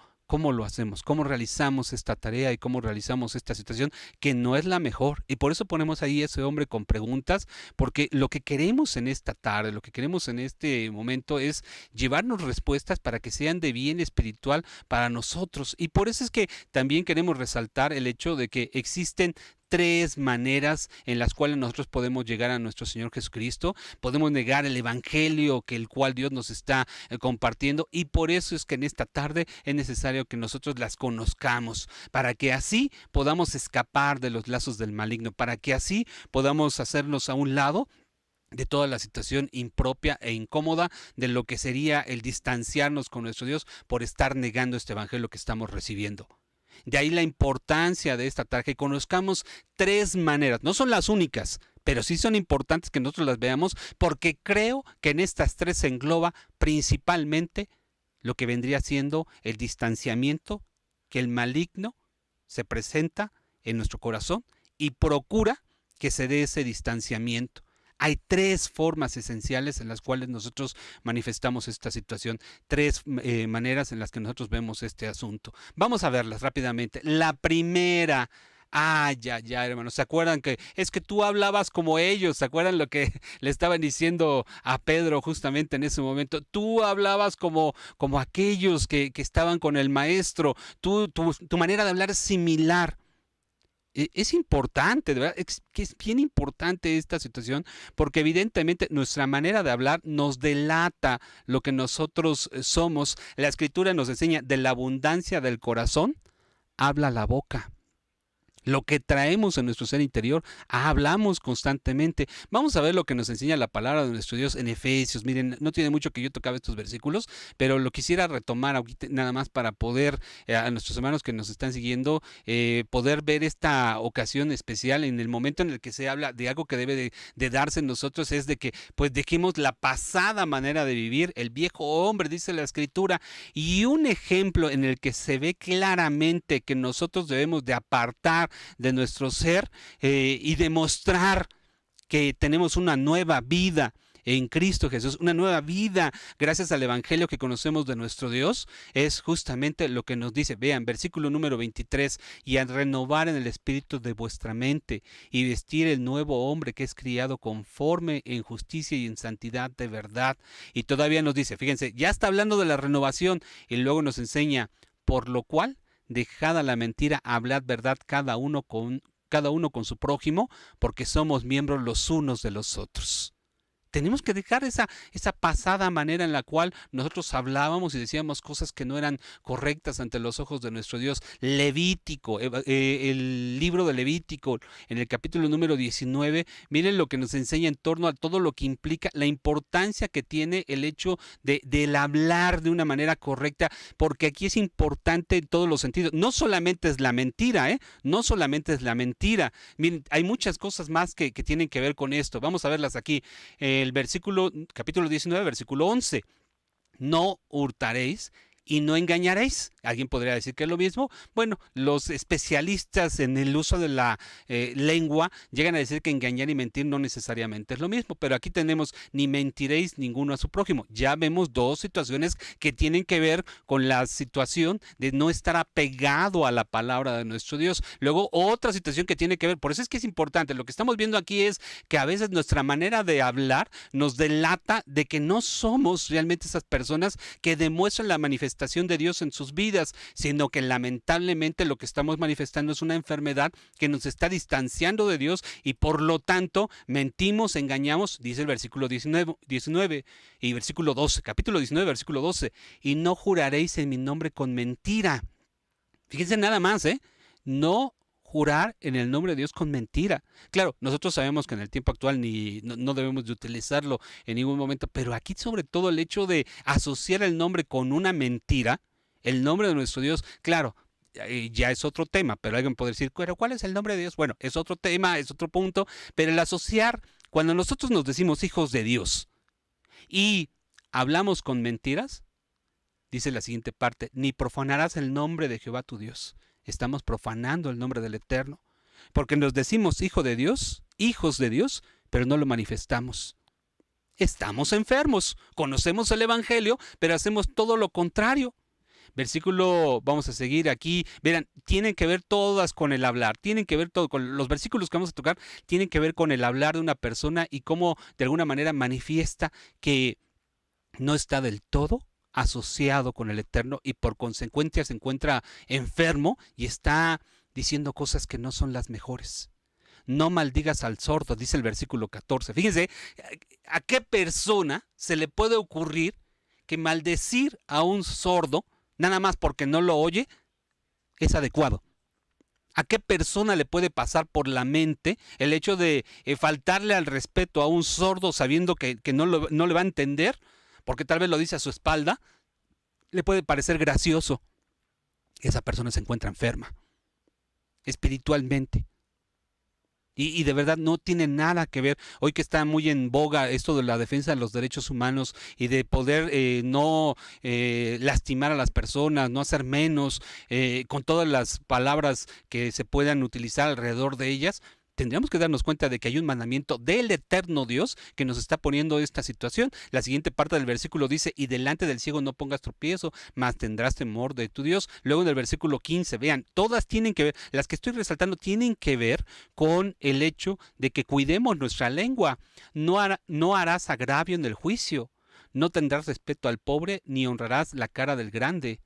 lo hacemos? ¿Cómo realizamos esta tarea y cómo realizamos esta situación que no es la mejor? Y por eso ponemos ahí ese hombre con preguntas, porque lo que queremos en esta tarde, lo que queremos en este momento es llevarnos respuestas para que sean de bien espiritual para nosotros. Y por eso es que también queremos resaltar el hecho de que existen tres maneras en las cuales nosotros podemos llegar a nuestro Señor Jesucristo. Podemos negar el Evangelio que el cual Dios nos está compartiendo y por eso es que en esta tarde es necesario que nosotros las conozcamos para que así podamos escapar de los lazos del maligno, para que así podamos hacernos a un lado de toda la situación impropia e incómoda de lo que sería el distanciarnos con nuestro Dios por estar negando este Evangelio que estamos recibiendo. De ahí la importancia de esta tarea, que conozcamos tres maneras, no son las únicas, pero sí son importantes que nosotros las veamos, porque creo que en estas tres se engloba principalmente lo que vendría siendo el distanciamiento que el maligno se presenta en nuestro corazón y procura que se dé ese distanciamiento. Hay tres formas esenciales en las cuales nosotros manifestamos esta situación, tres maneras en las que nosotros vemos este asunto. Vamos a verlas rápidamente. La primera, ya, hermanos, ¿se acuerdan que es que tú hablabas como ellos? ¿Se acuerdan lo que le estaban diciendo a Pedro justamente en ese momento? Tú hablabas como aquellos que estaban con el maestro, tu manera de hablar es similar. Es importante, de verdad, que es bien importante esta situación, porque evidentemente nuestra manera de hablar nos delata lo que nosotros somos. La Escritura nos enseña, de la abundancia del corazón, habla la boca. lo que traemos en nuestro ser interior, hablamos constantemente. Vamos a ver lo que nos enseña la palabra de nuestro Dios en Efesios. Miren, no tiene mucho que yo tocaba estos versículos, pero lo quisiera retomar ahorita nada más para poder, a nuestros hermanos que nos están siguiendo, poder ver esta ocasión especial en el momento en el que se habla de algo que debe de darse en nosotros, es de que pues dejemos la pasada manera de vivir, el viejo hombre, dice la Escritura, y un ejemplo en el que se ve claramente que nosotros debemos de apartar de nuestro ser y demostrar que tenemos una nueva vida en Cristo Jesús, una nueva vida gracias al Evangelio que conocemos de nuestro Dios, es justamente lo que nos dice. Vean, versículo número 23, y a renovar en el espíritu de vuestra mente y vestir el nuevo hombre que es criado conforme en justicia y en santidad de verdad. Y todavía nos dice, fíjense, ya está hablando de la renovación y luego nos enseña, por lo cual, dejada la mentira, hablad verdad cada uno con su prójimo, porque somos miembros los unos de los otros. Tenemos que dejar esa pasada manera en la cual nosotros hablábamos y decíamos cosas que no eran correctas ante los ojos de nuestro Dios. Levítico, el libro de Levítico, en el capítulo número 19, miren lo que nos enseña en torno a todo lo que implica la importancia que tiene el hecho del hablar de una manera correcta, porque aquí es importante en todos los sentidos. No solamente es la mentira, no solamente es la mentira. Miren, hay muchas cosas más que tienen que ver con esto. Vamos a verlas aquí. El versículo, capítulo 19, versículo 11. No hurtaréis y no engañaréis. ¿Alguien podría decir que es lo mismo? Bueno, los especialistas en el uso de la lengua llegan a decir que engañar y mentir no necesariamente es lo mismo, pero aquí tenemos ni mentiréis ninguno a su prójimo. Ya vemos dos situaciones que tienen que ver con la situación de no estar apegado a la palabra de nuestro Dios. Luego otra situación que tiene que ver, por eso es que es importante, lo que estamos viendo aquí es que a veces nuestra manera de hablar nos delata de que no somos realmente esas personas que demuestran la manifestación de Dios en sus vidas, sino que lamentablemente lo que estamos manifestando es una enfermedad que nos está distanciando de Dios y por lo tanto mentimos, engañamos, dice el versículo 19 y versículo 12, capítulo 19, versículo 12, y no juraréis en mi nombre con mentira. Fíjense nada más, no jurar en el nombre de Dios con mentira. Claro, nosotros sabemos que en el tiempo actual no debemos de utilizarlo en ningún momento, pero aquí sobre todo el hecho de asociar el nombre con una mentira, el nombre de nuestro Dios, claro, ya es otro tema, pero alguien puede decir, pero ¿cuál es el nombre de Dios? Bueno, es otro tema, es otro punto, pero el asociar, cuando nosotros nos decimos hijos de Dios y hablamos con mentiras, dice la siguiente parte, ni profanarás el nombre de Jehová tu Dios. Estamos profanando el nombre del Eterno, porque nos decimos hijos de Dios, pero no lo manifestamos. Estamos enfermos, conocemos el Evangelio, pero hacemos todo lo contrario. Versículo, vamos a seguir aquí, verán, tienen que ver todas con el hablar, tienen que ver todo, con los versículos que vamos a tocar, tienen que ver con el hablar de una persona y cómo de alguna manera manifiesta que no está del todo asociado con el Eterno y por consecuencia se encuentra enfermo y está diciendo cosas que no son las mejores. No maldigas al sordo, dice el versículo 14. Fíjense, ¿a qué persona se le puede ocurrir que maldecir a un sordo, nada más porque no lo oye, es adecuado? ¿A qué persona le puede pasar por la mente el hecho de faltarle al respeto a un sordo sabiendo que no le va a entender? Porque tal vez lo dice a su espalda, le puede parecer gracioso. Esa persona se encuentra enferma, espiritualmente. Y de verdad no tiene nada que ver, hoy que está muy en boga esto de la defensa de los derechos humanos y de poder no lastimar a las personas, no hacer menos, con todas las palabras que se puedan utilizar alrededor de ellas. Tendríamos que darnos cuenta de que hay un mandamiento del eterno Dios que nos está poniendo esta situación. La siguiente parte del versículo dice, y delante del ciego no pongas tropiezo, mas tendrás temor de tu Dios. Luego en el versículo 15, vean, todas tienen que ver, las que estoy resaltando tienen que ver con el hecho de que cuidemos nuestra lengua. No harás agravio en el juicio, no tendrás respeto al pobre, ni honrarás la cara del grande.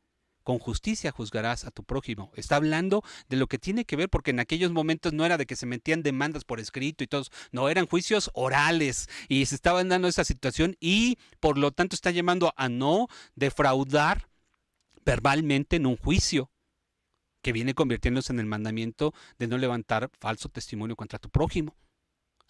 Con justicia juzgarás a tu prójimo. Está hablando de lo que tiene que ver, porque en aquellos momentos no era de que se metían demandas por escrito y todos, no, eran juicios orales y se estaban dando esa situación y por lo tanto está llamando a no defraudar verbalmente en un juicio. que viene convirtiéndose en el mandamiento de no levantar falso testimonio contra tu prójimo.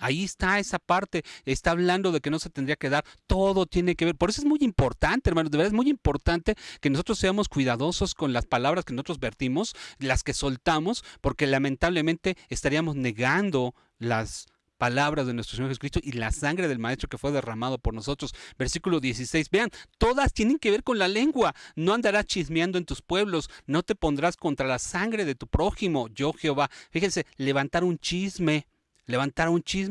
Ahí está esa parte, está hablando de que no se tendría que dar, todo tiene que ver. Por eso es muy importante, hermanos, de verdad es muy importante que nosotros seamos cuidadosos con las palabras que nosotros vertimos, las que soltamos, porque lamentablemente estaríamos negando las palabras de nuestro Señor Jesucristo y la sangre del Maestro que fue derramado por nosotros. Versículo 16, vean, todas tienen que ver con la lengua. No andarás chismeando en tus pueblos, no te pondrás contra la sangre de tu prójimo, yo Jehová. Fíjense, levantar un chisme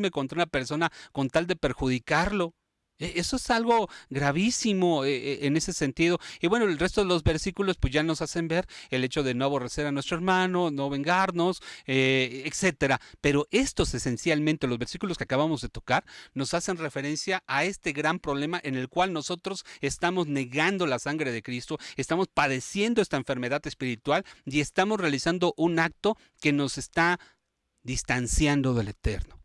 contra una persona con tal de perjudicarlo. Eso es algo gravísimo en ese sentido. Y bueno, el resto de los versículos pues ya nos hacen ver el hecho de no aborrecer a nuestro hermano, no vengarnos, etcétera. Pero estos esencialmente, los versículos que acabamos de tocar, nos hacen referencia a este gran problema en el cual nosotros estamos negando la sangre de Cristo, estamos padeciendo esta enfermedad espiritual y estamos realizando un acto que nos está distanciando del Eterno.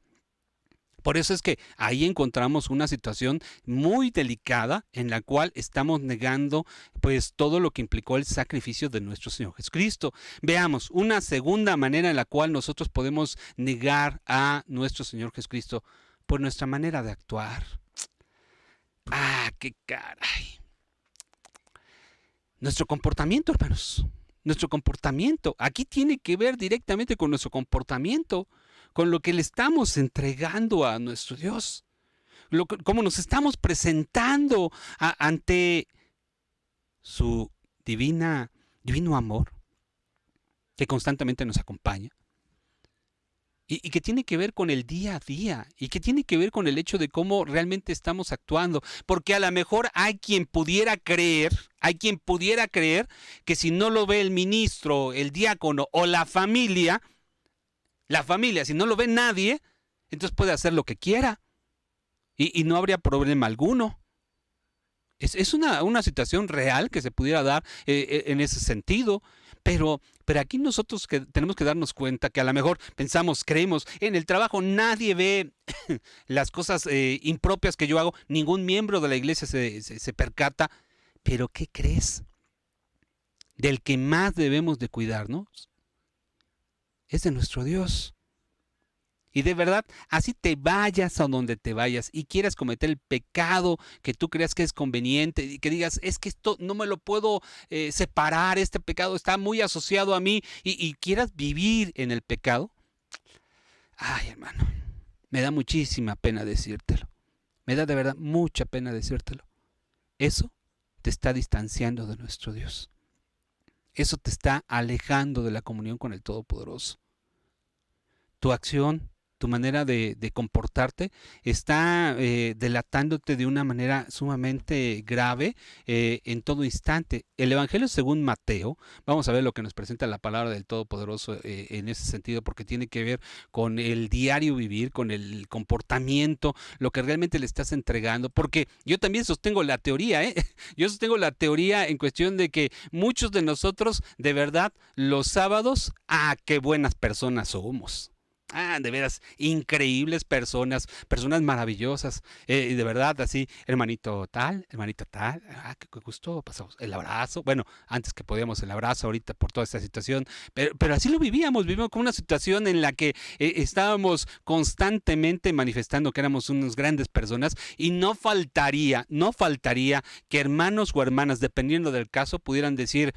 Por eso es que ahí encontramos una situación muy delicada en la cual estamos negando pues todo lo que implicó el sacrificio de nuestro Señor Jesucristo. Veamos una segunda manera en la cual nosotros podemos negar a nuestro Señor Jesucristo por nuestra manera de actuar. ¡Qué caray! Nuestro comportamiento, hermanos. Nuestro comportamiento. Aquí tiene que ver directamente con nuestro comportamiento, con lo que le estamos entregando a nuestro Dios, cómo nos estamos presentando ante su divino amor que constantemente nos acompaña y que tiene que ver con el día a día y que tiene que ver con el hecho de cómo realmente estamos actuando, porque a lo mejor hay quien pudiera creer que si no lo ve el ministro, el diácono o la familia, si no lo ve nadie, entonces puede hacer lo que quiera y no habría problema alguno. Es una situación real que se pudiera dar en ese sentido, pero aquí nosotros que tenemos que darnos cuenta que a lo mejor creemos, en el trabajo nadie ve las cosas impropias que yo hago, ningún miembro de la iglesia se percata, pero ¿qué crees? Del que más debemos de cuidarnos es de nuestro Dios. Y de verdad, así te vayas a donde te vayas y quieras cometer el pecado que tú creas que es conveniente y que digas, es que esto no me lo puedo separar, este pecado está muy asociado a mí y quieras vivir en el pecado. Ay, hermano, me da muchísima pena decírtelo. Me da de verdad mucha pena decírtelo. Eso te está distanciando de nuestro Dios. Eso te está alejando de la comunión con el Todopoderoso. Tu acción, tu manera de comportarte está delatándote de una manera sumamente grave en todo instante. El Evangelio según Mateo, vamos a ver lo que nos presenta la palabra del Todopoderoso en ese sentido, porque tiene que ver con el diario vivir, con el comportamiento, lo que realmente le estás entregando, porque yo también sostengo la teoría, yo sostengo la teoría en cuestión de que muchos de nosotros, de verdad, los sábados, qué buenas personas somos. De veras, increíbles personas maravillosas, y de verdad, así, hermanito tal, qué gusto, pasamos el abrazo, bueno, antes que podíamos el abrazo, ahorita por toda esta situación, pero así lo vivimos con una situación en la que estábamos constantemente manifestando que éramos unas grandes personas y no faltaría que hermanos o hermanas, dependiendo del caso, pudieran decir,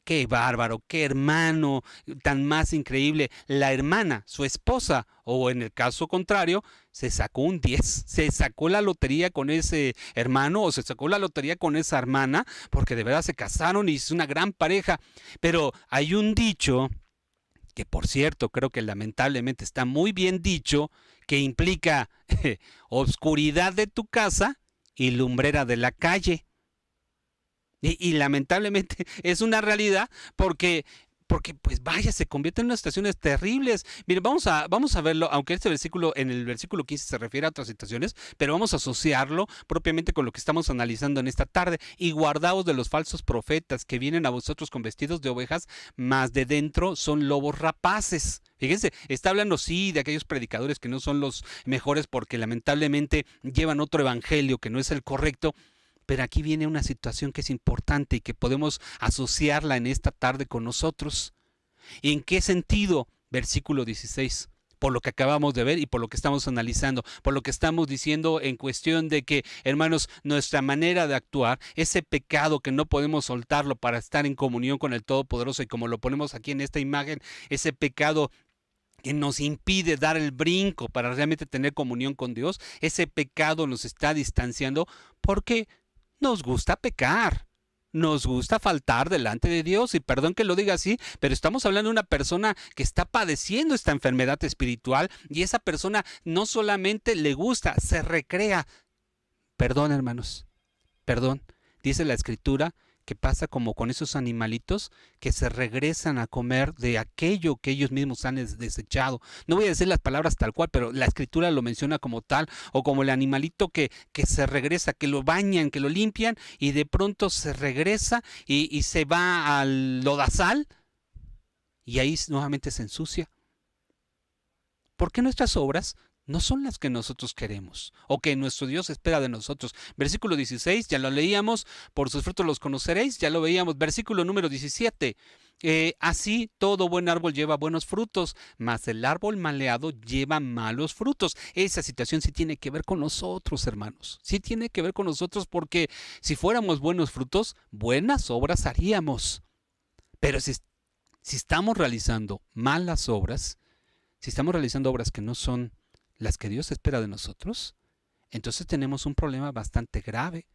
qué bárbaro, qué hermano tan más increíble. La hermana, su esposa, o en el caso contrario, se sacó un 10, se sacó la lotería con ese hermano o se sacó la lotería con esa hermana, porque de verdad se casaron y es una gran pareja. Pero hay un dicho, que por cierto creo que lamentablemente está muy bien dicho, que implica obscuridad de tu casa y lumbrera de la calle. Y lamentablemente es una realidad porque pues vaya, se convierte en unas situaciones terribles. Miren, vamos a verlo, aunque en el versículo 15 se refiere a otras situaciones, pero vamos a asociarlo propiamente con lo que estamos analizando en esta tarde. Y guardaos de los falsos profetas que vienen a vosotros con vestidos de ovejas, mas de dentro son lobos rapaces. Fíjense, está hablando sí de aquellos predicadores que no son los mejores porque lamentablemente llevan otro evangelio que no es el correcto. Pero aquí viene una situación que es importante y que podemos asociarla en esta tarde con nosotros. ¿Y en qué sentido? Versículo 16. Por lo que acabamos de ver y por lo que estamos analizando, por lo que estamos diciendo en cuestión de que, hermanos, nuestra manera de actuar, ese pecado que no podemos soltarlo para estar en comunión con el Todopoderoso, y como lo ponemos aquí en esta imagen, ese pecado que nos impide dar el brinco para realmente tener comunión con Dios, ese pecado nos está distanciando porque nos gusta pecar. Nos gusta faltar delante de Dios, y perdón que lo diga así, pero estamos hablando de una persona que está padeciendo esta enfermedad espiritual, y esa persona no solamente le gusta, se recrea. Perdón, hermanos, perdón. Dice la Escritura que pasa como con esos animalitos que se regresan a comer de aquello que ellos mismos han desechado. No voy a decir las palabras tal cual, pero la Escritura lo menciona como tal, o como el animalito que se regresa, que lo bañan, que lo limpian, y de pronto se regresa y se va al lodazal, y ahí nuevamente se ensucia. ¿Por qué nuestras obras no son las que nosotros queremos o que nuestro Dios espera de nosotros? Versículo 16, ya lo leíamos, por sus frutos los conoceréis, ya lo veíamos. Versículo número 17, así todo buen árbol lleva buenos frutos, mas el árbol maleado lleva malos frutos. Esa situación sí tiene que ver con nosotros, hermanos, sí tiene que ver con nosotros, porque si fuéramos buenos frutos, buenas obras haríamos. Pero si estamos realizando malas obras, si estamos realizando obras que no son las que Dios espera de nosotros, entonces tenemos un problema bastante grave.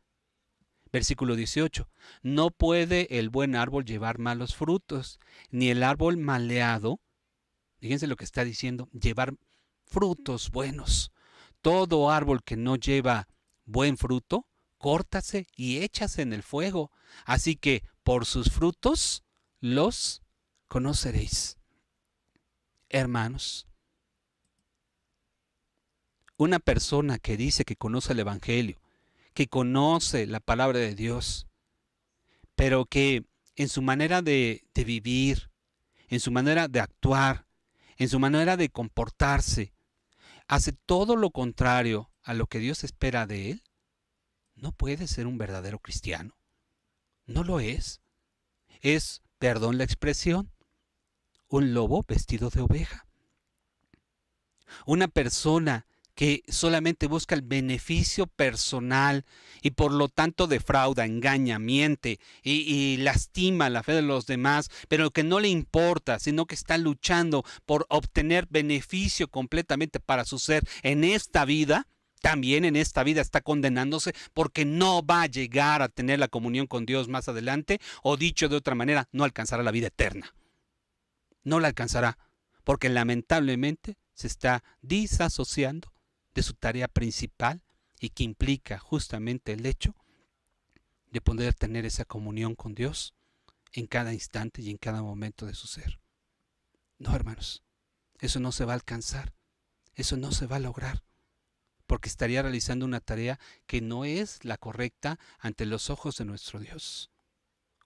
Versículo 18. No puede el buen árbol llevar malos frutos, ni el árbol maleado, fíjense lo que está diciendo, llevar frutos buenos. Todo árbol que no lleva buen fruto, córtase y échase en el fuego. Así que por sus frutos los conoceréis. Hermanos, una persona que dice que conoce el Evangelio, que conoce la palabra de Dios, pero que en su manera de vivir, en su manera de actuar, en su manera de comportarse, hace todo lo contrario a lo que Dios espera de él, no puede ser un verdadero cristiano. No lo es. Es, perdón la expresión, un lobo vestido de oveja. Una persona que solamente busca el beneficio personal y por lo tanto defrauda, engaña, miente y lastima la fe de los demás, pero que no le importa, sino que está luchando por obtener beneficio completamente para su ser en esta vida. También en esta vida está condenándose porque no va a llegar a tener la comunión con Dios más adelante, o dicho de otra manera, no alcanzará la vida eterna. No la alcanzará, porque lamentablemente se está disasociando de su tarea principal, y que implica justamente el hecho de poder tener esa comunión con Dios en cada instante y en cada momento de su ser. No, hermanos, eso no se va a alcanzar, eso no se va a lograr, porque estaría realizando una tarea que no es la correcta ante los ojos de nuestro Dios.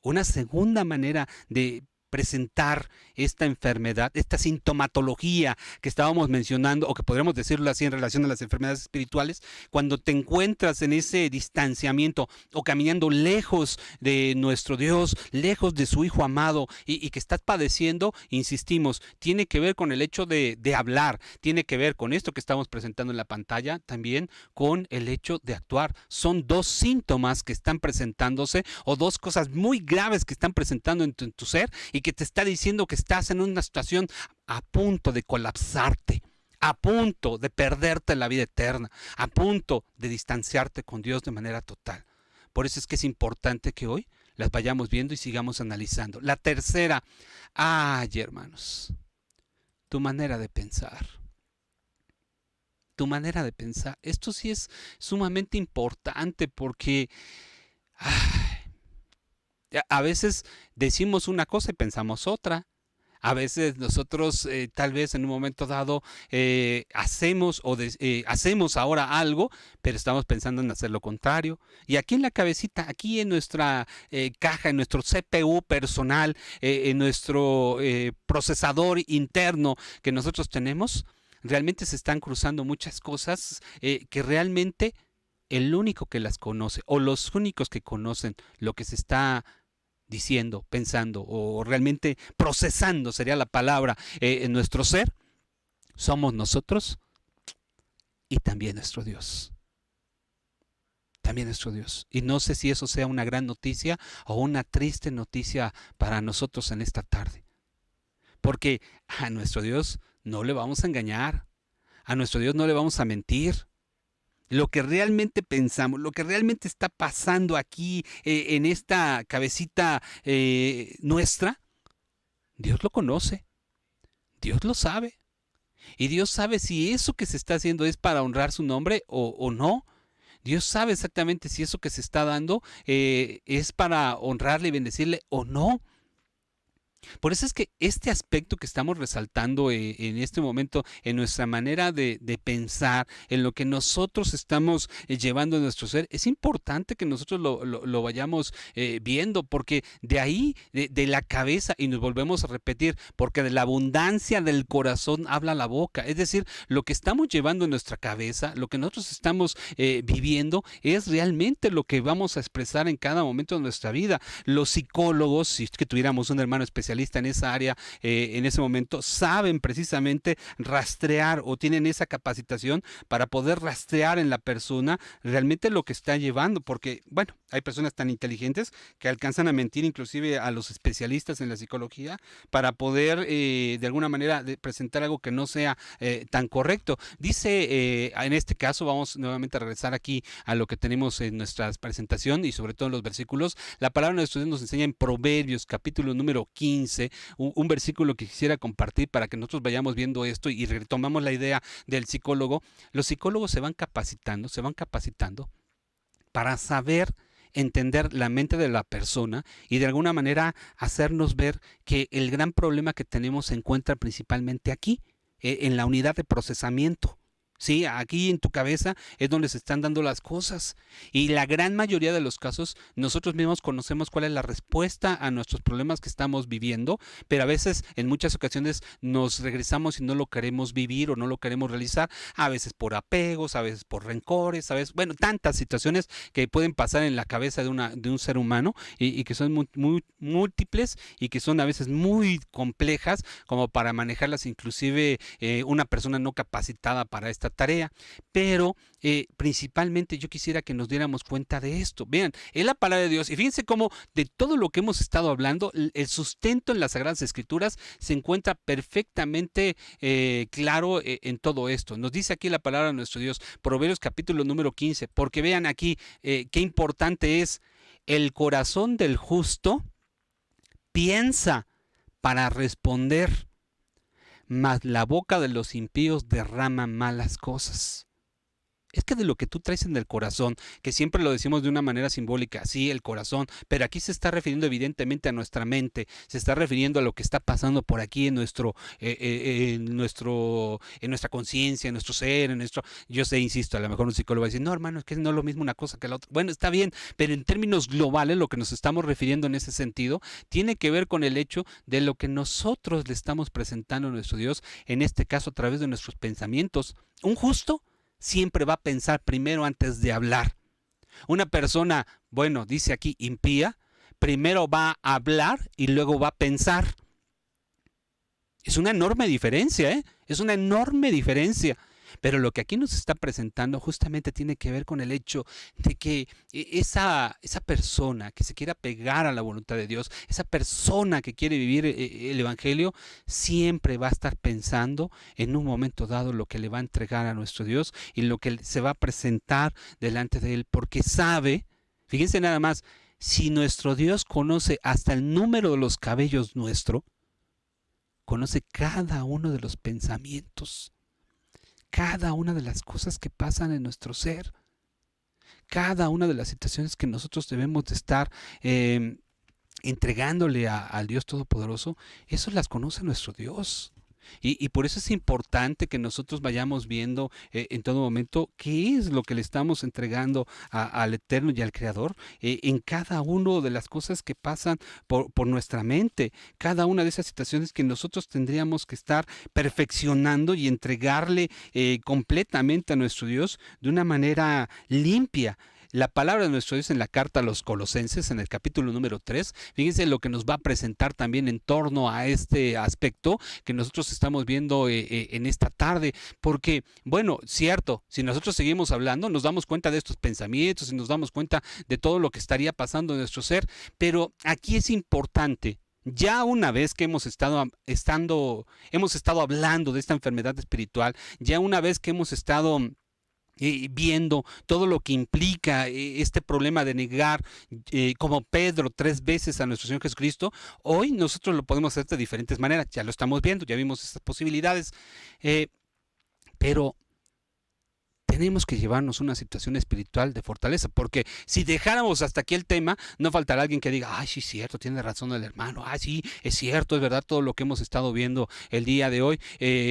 Una segunda manera de presentar esta enfermedad, esta sintomatología que estábamos mencionando, o que podríamos decirlo así en relación a las enfermedades espirituales, cuando te encuentras en ese distanciamiento o caminando lejos de nuestro Dios, lejos de su Hijo amado, y que estás padeciendo, insistimos, tiene que ver con el hecho de hablar, tiene que ver con esto que estamos presentando en la pantalla, también con el hecho de actuar. Son dos síntomas que están presentándose, o dos cosas muy graves que están presentando en tu ser, y que te está diciendo que estás en una situación a punto de colapsarte, a punto de perderte la vida eterna, a punto de distanciarte con Dios de manera total. Por eso es que es importante que hoy las vayamos viendo y sigamos analizando. La tercera, hermanos, tu manera de pensar. Tu manera de pensar. Esto sí es sumamente importante, porque a veces decimos una cosa y pensamos otra. A veces nosotros tal vez en un momento dado hacemos ahora algo, pero estamos pensando en hacer lo contrario. Y aquí en la cabecita, aquí en nuestra caja, en nuestro CPU personal, en nuestro procesador interno que nosotros tenemos, realmente se están cruzando muchas cosas que realmente el único que las conoce, o los únicos que conocen lo que se está diciendo, pensando o realmente procesando, sería la palabra, en nuestro ser, somos nosotros y también nuestro Dios. También nuestro Dios. Y no sé si eso sea una gran noticia o una triste noticia para nosotros en esta tarde. Porque a nuestro Dios no le vamos a engañar, a nuestro Dios no le vamos a mentir. Lo que realmente pensamos, lo que realmente está pasando aquí en esta cabecita nuestra, Dios lo conoce, Dios lo sabe. Y Dios sabe si eso que se está haciendo es para honrar su nombre o no. Dios sabe exactamente si eso que se está dando es para honrarle y bendecirle o no. Por eso es que este aspecto que estamos resaltando en este momento, en nuestra manera de pensar, en lo que nosotros estamos llevando en nuestro ser, es importante que nosotros lo vayamos viendo, porque de ahí, de la cabeza, y nos volvemos a repetir, porque de la abundancia del corazón habla la boca. Es decir, lo que estamos llevando en nuestra cabeza, lo que nosotros estamos viviendo, es realmente lo que vamos a expresar en cada momento de nuestra vida. Los psicólogos, si es que tuviéramos un hermano especialista en esa área en ese momento, saben precisamente rastrear o tienen esa capacitación para poder rastrear en la persona realmente lo que está llevando, porque bueno, hay personas tan inteligentes que alcanzan a mentir inclusive a los especialistas en la psicología para poder de alguna manera presentar algo que no sea tan correcto. Dice en este caso, vamos nuevamente a regresar aquí a lo que tenemos en nuestra presentación y sobre todo en los versículos. La palabra de Dios nos enseña en Proverbios capítulo número 15, un versículo que quisiera compartir para que nosotros vayamos viendo esto y retomamos la idea del psicólogo. Los psicólogos se van capacitando para saber entender la mente de la persona y de alguna manera hacernos ver que el gran problema que tenemos se encuentra principalmente aquí, en la unidad de procesamiento. Sí, aquí en tu cabeza es donde se están dando las cosas. Y la gran mayoría de los casos, nosotros mismos conocemos cuál es la respuesta a nuestros problemas que estamos viviendo, pero a veces, en muchas ocasiones, nos regresamos y no lo queremos vivir o no lo queremos realizar, a veces por apegos, a veces por rencores, a veces, bueno, tantas situaciones que pueden pasar en la cabeza de un ser humano y que son muy múltiples y que son a veces muy complejas como para manejarlas inclusive una persona no capacitada para esta tarea, pero principalmente yo quisiera que nos diéramos cuenta de esto. Vean, es la palabra de Dios y fíjense cómo de todo lo que hemos estado hablando, el sustento en las Sagradas Escrituras se encuentra perfectamente claro en todo esto. Nos dice aquí la palabra de nuestro Dios, Proverbios capítulo número 15, porque vean aquí qué importante es: el corazón del justo piensa para responder, mas la boca de los impíos derrama malas cosas. Es que de lo que tú traes en el corazón, que siempre lo decimos de una manera simbólica, sí, el corazón, pero aquí se está refiriendo evidentemente a nuestra mente, se está refiriendo a lo que está pasando por aquí en nuestra conciencia, en nuestro ser, yo sé, insisto, a lo mejor un psicólogo va a decir, no, hermano, es que no es lo mismo una cosa que la otra. Bueno, está bien, pero en términos globales, lo que nos estamos refiriendo en ese sentido, tiene que ver con el hecho de lo que nosotros le estamos presentando a nuestro Dios, en este caso a través de nuestros pensamientos. Un justo siempre va a pensar primero antes de hablar. Una persona, bueno, dice aquí impía, primero va a hablar y luego va a pensar. Es una enorme diferencia, ¿eh? Es una enorme diferencia. Pero lo que aquí nos está presentando justamente tiene que ver con el hecho de que esa persona que se quiera pegar a la voluntad de Dios, esa persona que quiere vivir el Evangelio, siempre va a estar pensando en un momento dado lo que le va a entregar a nuestro Dios y lo que se va a presentar delante de Él, porque sabe, fíjense nada más, si nuestro Dios conoce hasta el número de los cabellos nuestro, conoce cada uno de los pensamientos, cada una de las cosas que pasan en nuestro ser, cada una de las situaciones que nosotros debemos de estar entregándole al Dios Todopoderoso, eso las conoce nuestro Dios. Y por eso es importante que nosotros vayamos viendo en todo momento qué es lo que le estamos entregando al Eterno y al Creador en cada una de las cosas que pasan por nuestra mente, cada una de esas situaciones que nosotros tendríamos que estar perfeccionando y entregarle completamente a nuestro Dios de una manera limpia. la palabra de nuestro Dios en la carta a los Colosenses, en el capítulo número 3, fíjense lo que nos va a presentar también en torno a este aspecto que nosotros estamos viendo en esta tarde, porque, bueno, cierto, si nosotros seguimos hablando, nos damos cuenta de estos pensamientos y nos damos cuenta de todo lo que estaría pasando en nuestro ser, pero aquí es importante. Ya una vez que hemos estado hablando de esta enfermedad espiritual, ya una vez que hemos estado viendo todo lo que implica este problema de negar como Pedro 3 veces a nuestro Señor Jesucristo, hoy nosotros lo podemos hacer de diferentes maneras, ya lo estamos viendo, ya vimos estas posibilidades, pero tenemos que llevarnos una situación espiritual de fortaleza, porque si dejáramos hasta aquí el tema, no faltará alguien que diga, ay, sí es cierto, tiene razón el hermano, ay, sí, es cierto, es verdad todo lo que hemos estado viendo el día de hoy,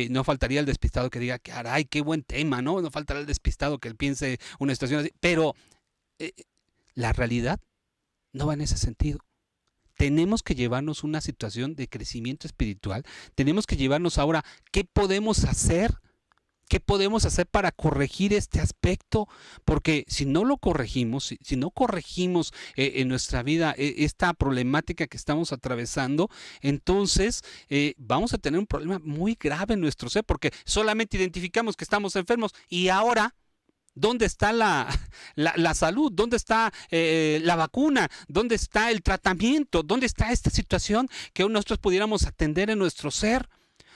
no faltaría el despistado que diga, caray, qué buen tema, ¿no? No faltará el despistado que él piense una situación así, pero la realidad no va en ese sentido. Tenemos que llevarnos una situación de crecimiento espiritual, tenemos que llevarnos ahora, ¿qué podemos hacer? ¿Qué podemos hacer para corregir este aspecto? Porque si no lo corregimos, si no corregimos en nuestra vida esta problemática que estamos atravesando, entonces vamos a tener un problema muy grave en nuestro ser, porque solamente identificamos que estamos enfermos y ahora, ¿dónde está la salud? ¿Dónde está la vacuna? ¿Dónde está el tratamiento? ¿Dónde está esta situación que nosotros pudiéramos atender en nuestro ser?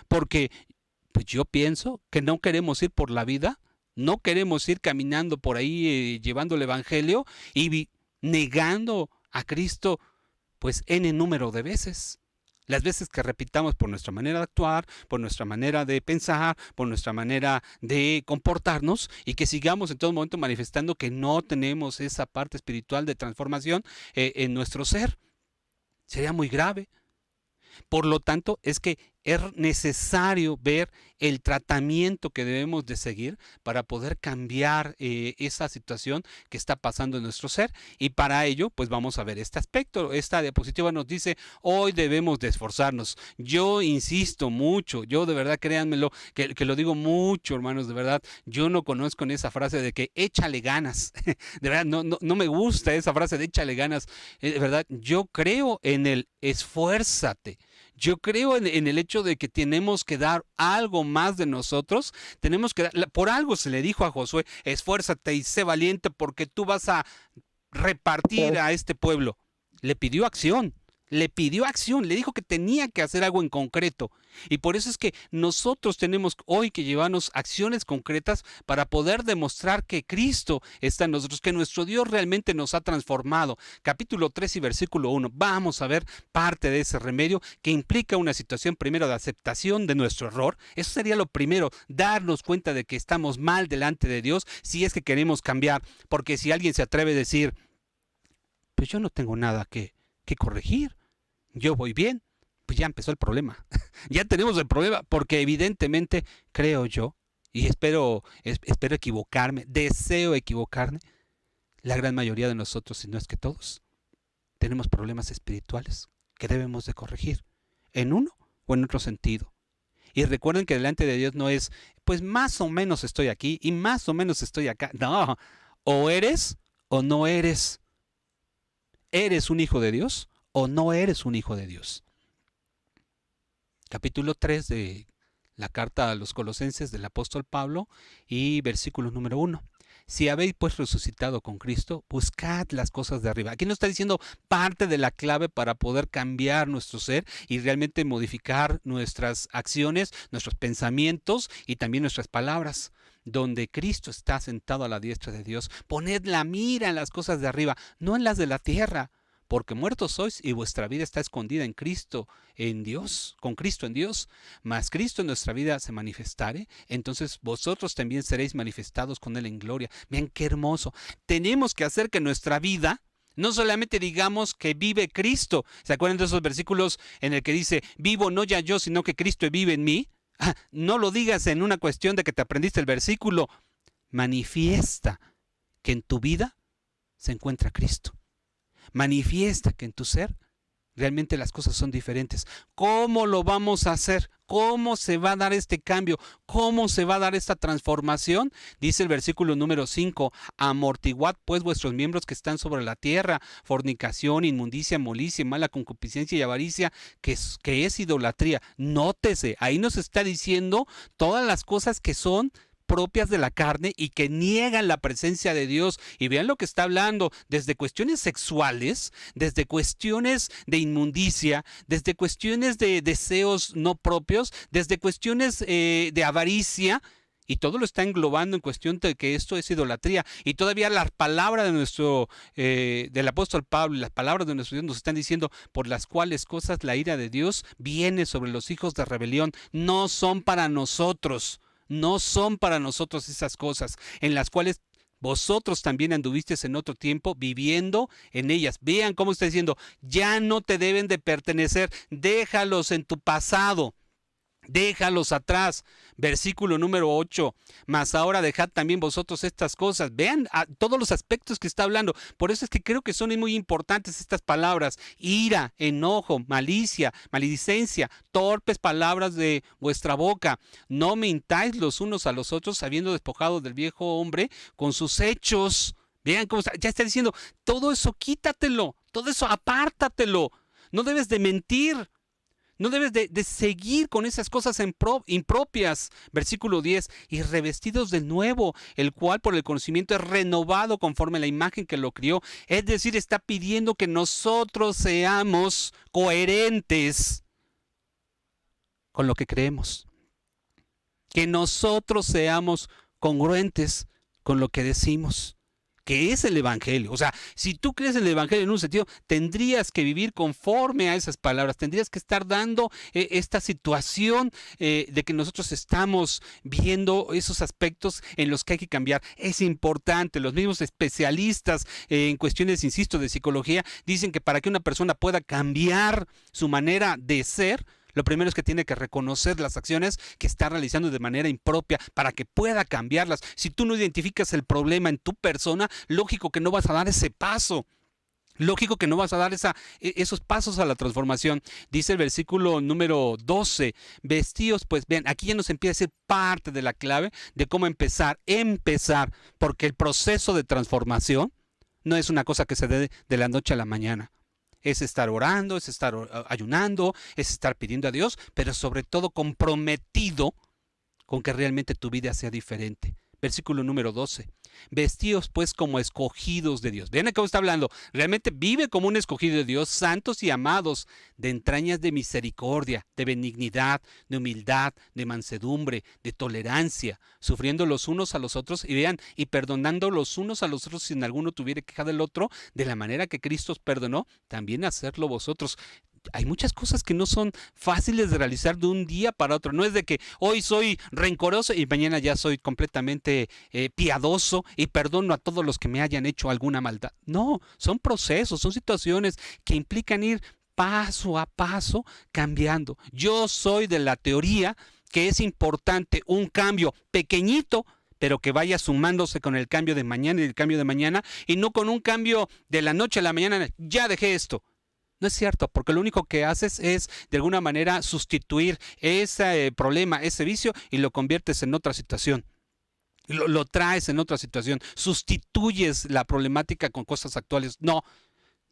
Porque pues yo pienso que no queremos ir por la vida, no queremos ir caminando por ahí llevando el evangelio y negando a Cristo pues n número de veces. Las veces que repitamos por nuestra manera de actuar, por nuestra manera de pensar, por nuestra manera de comportarnos y que sigamos en todo momento manifestando que no tenemos esa parte espiritual de transformación en nuestro ser. Sería muy grave. Por lo tanto, es que es necesario ver el tratamiento que debemos de seguir para poder cambiar esa situación que está pasando en nuestro ser. Y para ello, pues vamos a ver este aspecto. Esta diapositiva nos dice, hoy debemos de esforzarnos. Yo insisto mucho, yo de verdad, créanmelo, que lo digo mucho, hermanos, de verdad, yo no conozco en esa frase de que échale ganas. De verdad, no me gusta esa frase de échale ganas. De verdad, yo creo en el esfuérzate. Yo creo en el hecho de que tenemos que dar algo más de nosotros, tenemos que dar, por algo se le dijo a Josué, esfuérzate y sé valiente porque tú vas a repartir a este pueblo. Le pidió acción, le dijo que tenía que hacer algo en concreto. Y por eso es que nosotros tenemos hoy que llevarnos acciones concretas para poder demostrar que Cristo está en nosotros, que nuestro Dios realmente nos ha transformado. Capítulo 3 y versículo 1. Vamos a ver parte de ese remedio que implica una situación primero de aceptación de nuestro error. Eso sería lo primero, darnos cuenta de que estamos mal delante de Dios si es que queremos cambiar. Porque si alguien se atreve a decir, pues yo no tengo nada que corregir, yo voy bien, pues ya empezó el problema. Ya tenemos el problema porque evidentemente creo yo, y espero equivocarme, deseo equivocarme, la gran mayoría de nosotros, si no es que todos, tenemos problemas espirituales que debemos de corregir en uno o en otro sentido. Y recuerden que delante de Dios no es, pues más o menos estoy aquí y más o menos estoy acá. No, o eres o no eres. ¿Eres un hijo de Dios o no eres un hijo de Dios? Capítulo 3 de la carta a los Colosenses del apóstol Pablo y versículo número 1. Si habéis pues resucitado con Cristo, buscad las cosas de arriba. Aquí nos está diciendo parte de la clave para poder cambiar nuestro ser y realmente modificar nuestras acciones, nuestros pensamientos y también nuestras palabras. Donde Cristo está sentado a la diestra de Dios, poned la mira en las cosas de arriba, no en las de la tierra. Porque muertos sois y vuestra vida está escondida en Cristo, en Dios, con Cristo en Dios. Mas Cristo en nuestra vida se manifestare, entonces vosotros también seréis manifestados con Él en gloria. Vean qué hermoso. Tenemos que hacer que nuestra vida no solamente digamos que vive Cristo. ¿Se acuerdan de esos versículos en el que dice, vivo no ya yo, sino que Cristo vive en mí? No lo digas en una cuestión de que te aprendiste el versículo. Manifiesta que en tu vida se encuentra Cristo. Manifiesta que en tu ser realmente las cosas son diferentes. ¿Cómo lo vamos a hacer? ¿Cómo se va a dar este cambio? ¿Cómo se va a dar esta transformación? Dice el versículo número 5, amortiguad pues vuestros miembros que están sobre la tierra, fornicación, inmundicia, molicie, mala concupiscencia y avaricia, que es idolatría. Nótese, ahí nos está diciendo todas las cosas que son propias de la carne y que niegan la presencia de Dios. Y vean lo que está hablando, desde cuestiones sexuales, desde cuestiones de inmundicia, desde cuestiones de deseos no propios, desde cuestiones de avaricia. Y todo lo está englobando en cuestión de que esto es idolatría. Y todavía la palabra de del apóstol Pablo y las palabras de nuestro Dios nos están diciendo por las cuales cosas la ira de Dios viene sobre los hijos de rebelión. No son para nosotros. No son para nosotros esas cosas en las cuales vosotros también anduvisteis en otro tiempo viviendo en ellas. Vean cómo está diciendo, ya no te deben de pertenecer, déjalos en tu pasado. Déjalos atrás. Versículo número 8. Mas ahora dejad también vosotros estas cosas. Vean todos los aspectos que está hablando. Por eso es que creo que son muy importantes estas palabras. Ira, enojo, malicia, maledicencia, torpes palabras de vuestra boca. No mintáis los unos a los otros, habiendo despojado del viejo hombre con sus hechos. Vean cómo está. Ya está diciendo, todo eso quítatelo, todo eso apártatelo. No debes de mentir. No debes de seguir con esas cosas impropias. Versículo 10. Y revestidos de nuevo, el cual por el conocimiento es renovado conforme a la imagen que lo crió. Es decir, está pidiendo que nosotros seamos coherentes con lo que creemos. Que nosotros seamos congruentes con lo que decimos. Que es el evangelio. O sea, si tú crees en el evangelio en un sentido, tendrías que vivir conforme a esas palabras, tendrías que estar dando esta situación de que nosotros estamos viendo esos aspectos en los que hay que cambiar. Es importante, los mismos especialistas en cuestiones, insisto, de psicología, dicen que para que una persona pueda cambiar su manera de ser, lo primero es que tiene que reconocer las acciones que está realizando de manera impropia para que pueda cambiarlas. Si tú no identificas el problema en tu persona, lógico que no vas a dar ese paso. Lógico que no vas a dar esos pasos a la transformación. Dice el versículo número 12, vestíos, pues vean, aquí ya nos empieza a decir parte de la clave de cómo empezar, porque el proceso de transformación no es una cosa que se dé de la noche a la mañana. Es estar orando, es estar ayunando, es estar pidiendo a Dios, pero sobre todo comprometido con que realmente tu vida sea diferente. Versículo número 12. Vestíos pues como escogidos de Dios. Vean cómo está hablando. Realmente vive como un escogido de Dios, santos y amados, de entrañas de misericordia, de benignidad, de humildad, de mansedumbre, de tolerancia, sufriendo los unos a los otros y vean, y perdonando los unos a los otros si en alguno tuviere queja del otro, de la manera que Cristo os perdonó, también hacerlo vosotros. Hay muchas cosas que no son fáciles de realizar de un día para otro. No es de que hoy soy rencoroso y mañana ya soy completamente piadoso y perdono a todos los que me hayan hecho alguna maldad. No, son procesos, son situaciones que implican ir paso a paso cambiando. Yo soy de la teoría que es importante un cambio pequeñito, pero que vaya sumándose con el cambio de mañana y el cambio de mañana, y no con un cambio de la noche a la mañana. Ya dejé esto. No es cierto, porque lo único que haces es, de alguna manera, sustituir ese problema, ese vicio, y lo conviertes en otra situación. Lo traes en otra situación. Sustituyes la problemática con cosas actuales. No,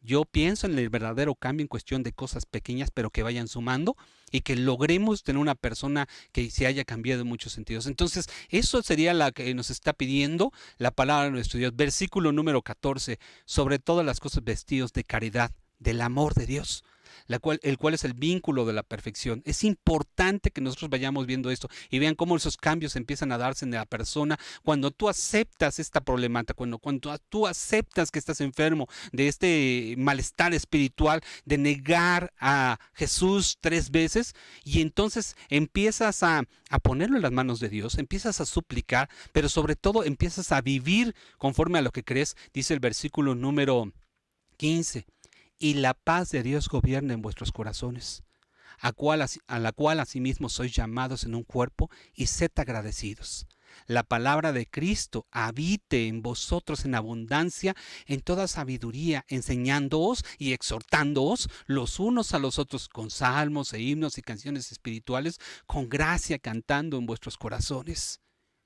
yo pienso en el verdadero cambio en cuestión de cosas pequeñas, pero que vayan sumando y que logremos tener una persona que se haya cambiado en muchos sentidos. Entonces, eso sería la que nos está pidiendo la palabra de nuestro Dios. Versículo número 14. Sobre todas las cosas vestidos de caridad, del amor de Dios, el cual es el vínculo de la perfección. Es importante que nosotros vayamos viendo esto y vean cómo esos cambios empiezan a darse en la persona cuando tú aceptas esta problemática, cuando tú aceptas que estás enfermo de este malestar espiritual, de negar a Jesús 3 veces, y entonces empiezas a ponerlo en las manos de Dios, empiezas a suplicar, pero sobre todo empiezas a vivir conforme a lo que crees. Dice el versículo número 15. Y la paz de Dios gobierna en vuestros corazones, a la cual asimismo sois llamados en un cuerpo, y sed agradecidos. la palabra de Cristo habite en vosotros en abundancia, en toda sabiduría, enseñándoos y exhortándoos los unos a los otros con salmos e himnos y canciones espirituales, con gracia cantando en vuestros corazones.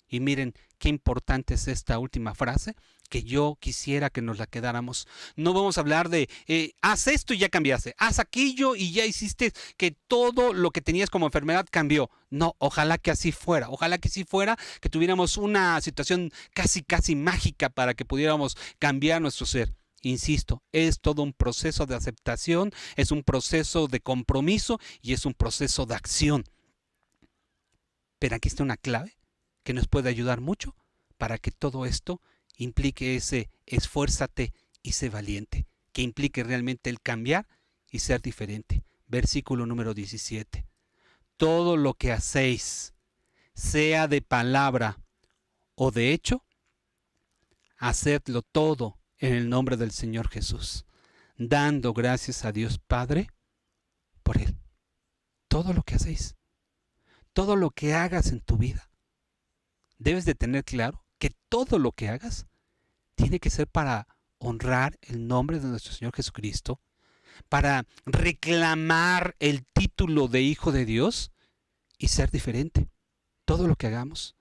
Y miren qué importante es esta última frase, que yo quisiera que nos la quedáramos. No vamos a hablar de haz esto y ya cambiaste, haz aquello y ya hiciste que todo lo que tenías como enfermedad cambió. No, ojalá que así fuera, que tuviéramos una situación casi mágica para que pudiéramos cambiar nuestro ser. Insisto, es todo un proceso de aceptación, es un proceso de compromiso y es un proceso de acción. Pero aquí está una clave que nos puede ayudar mucho para que todo esto implique ese esfuérzate y sé valiente, que implique realmente el cambiar y ser diferente. Versículo número 17. Todo lo que hacéis, sea de palabra o de hecho, hacedlo todo en el nombre del Señor Jesús, dando gracias a Dios Padre por Él. Todo lo que hacéis, todo lo que hagas en tu vida, debes de tener claro que todo lo que hagas tiene que ser para honrar el nombre de nuestro Señor Jesucristo, para reclamar el título de Hijo de Dios y ser diferente. Todo lo que hagamos.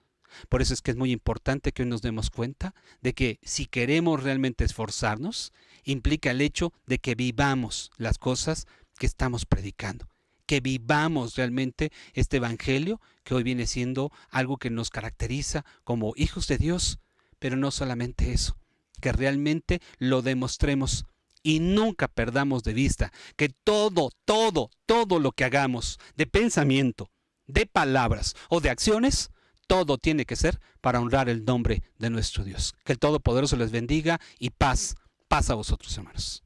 Por eso es que es muy importante que hoy nos demos cuenta de que si queremos realmente esforzarnos, implica el hecho de que vivamos las cosas que estamos predicando, que vivamos realmente este evangelio que hoy viene siendo algo que nos caracteriza como hijos de Dios, pero no solamente eso, que realmente lo demostremos y nunca perdamos de vista que todo lo que hagamos de pensamiento, de palabras o de acciones, todo tiene que ser para honrar el nombre de nuestro Dios. Que el Todopoderoso les bendiga y paz a vosotros, hermanos.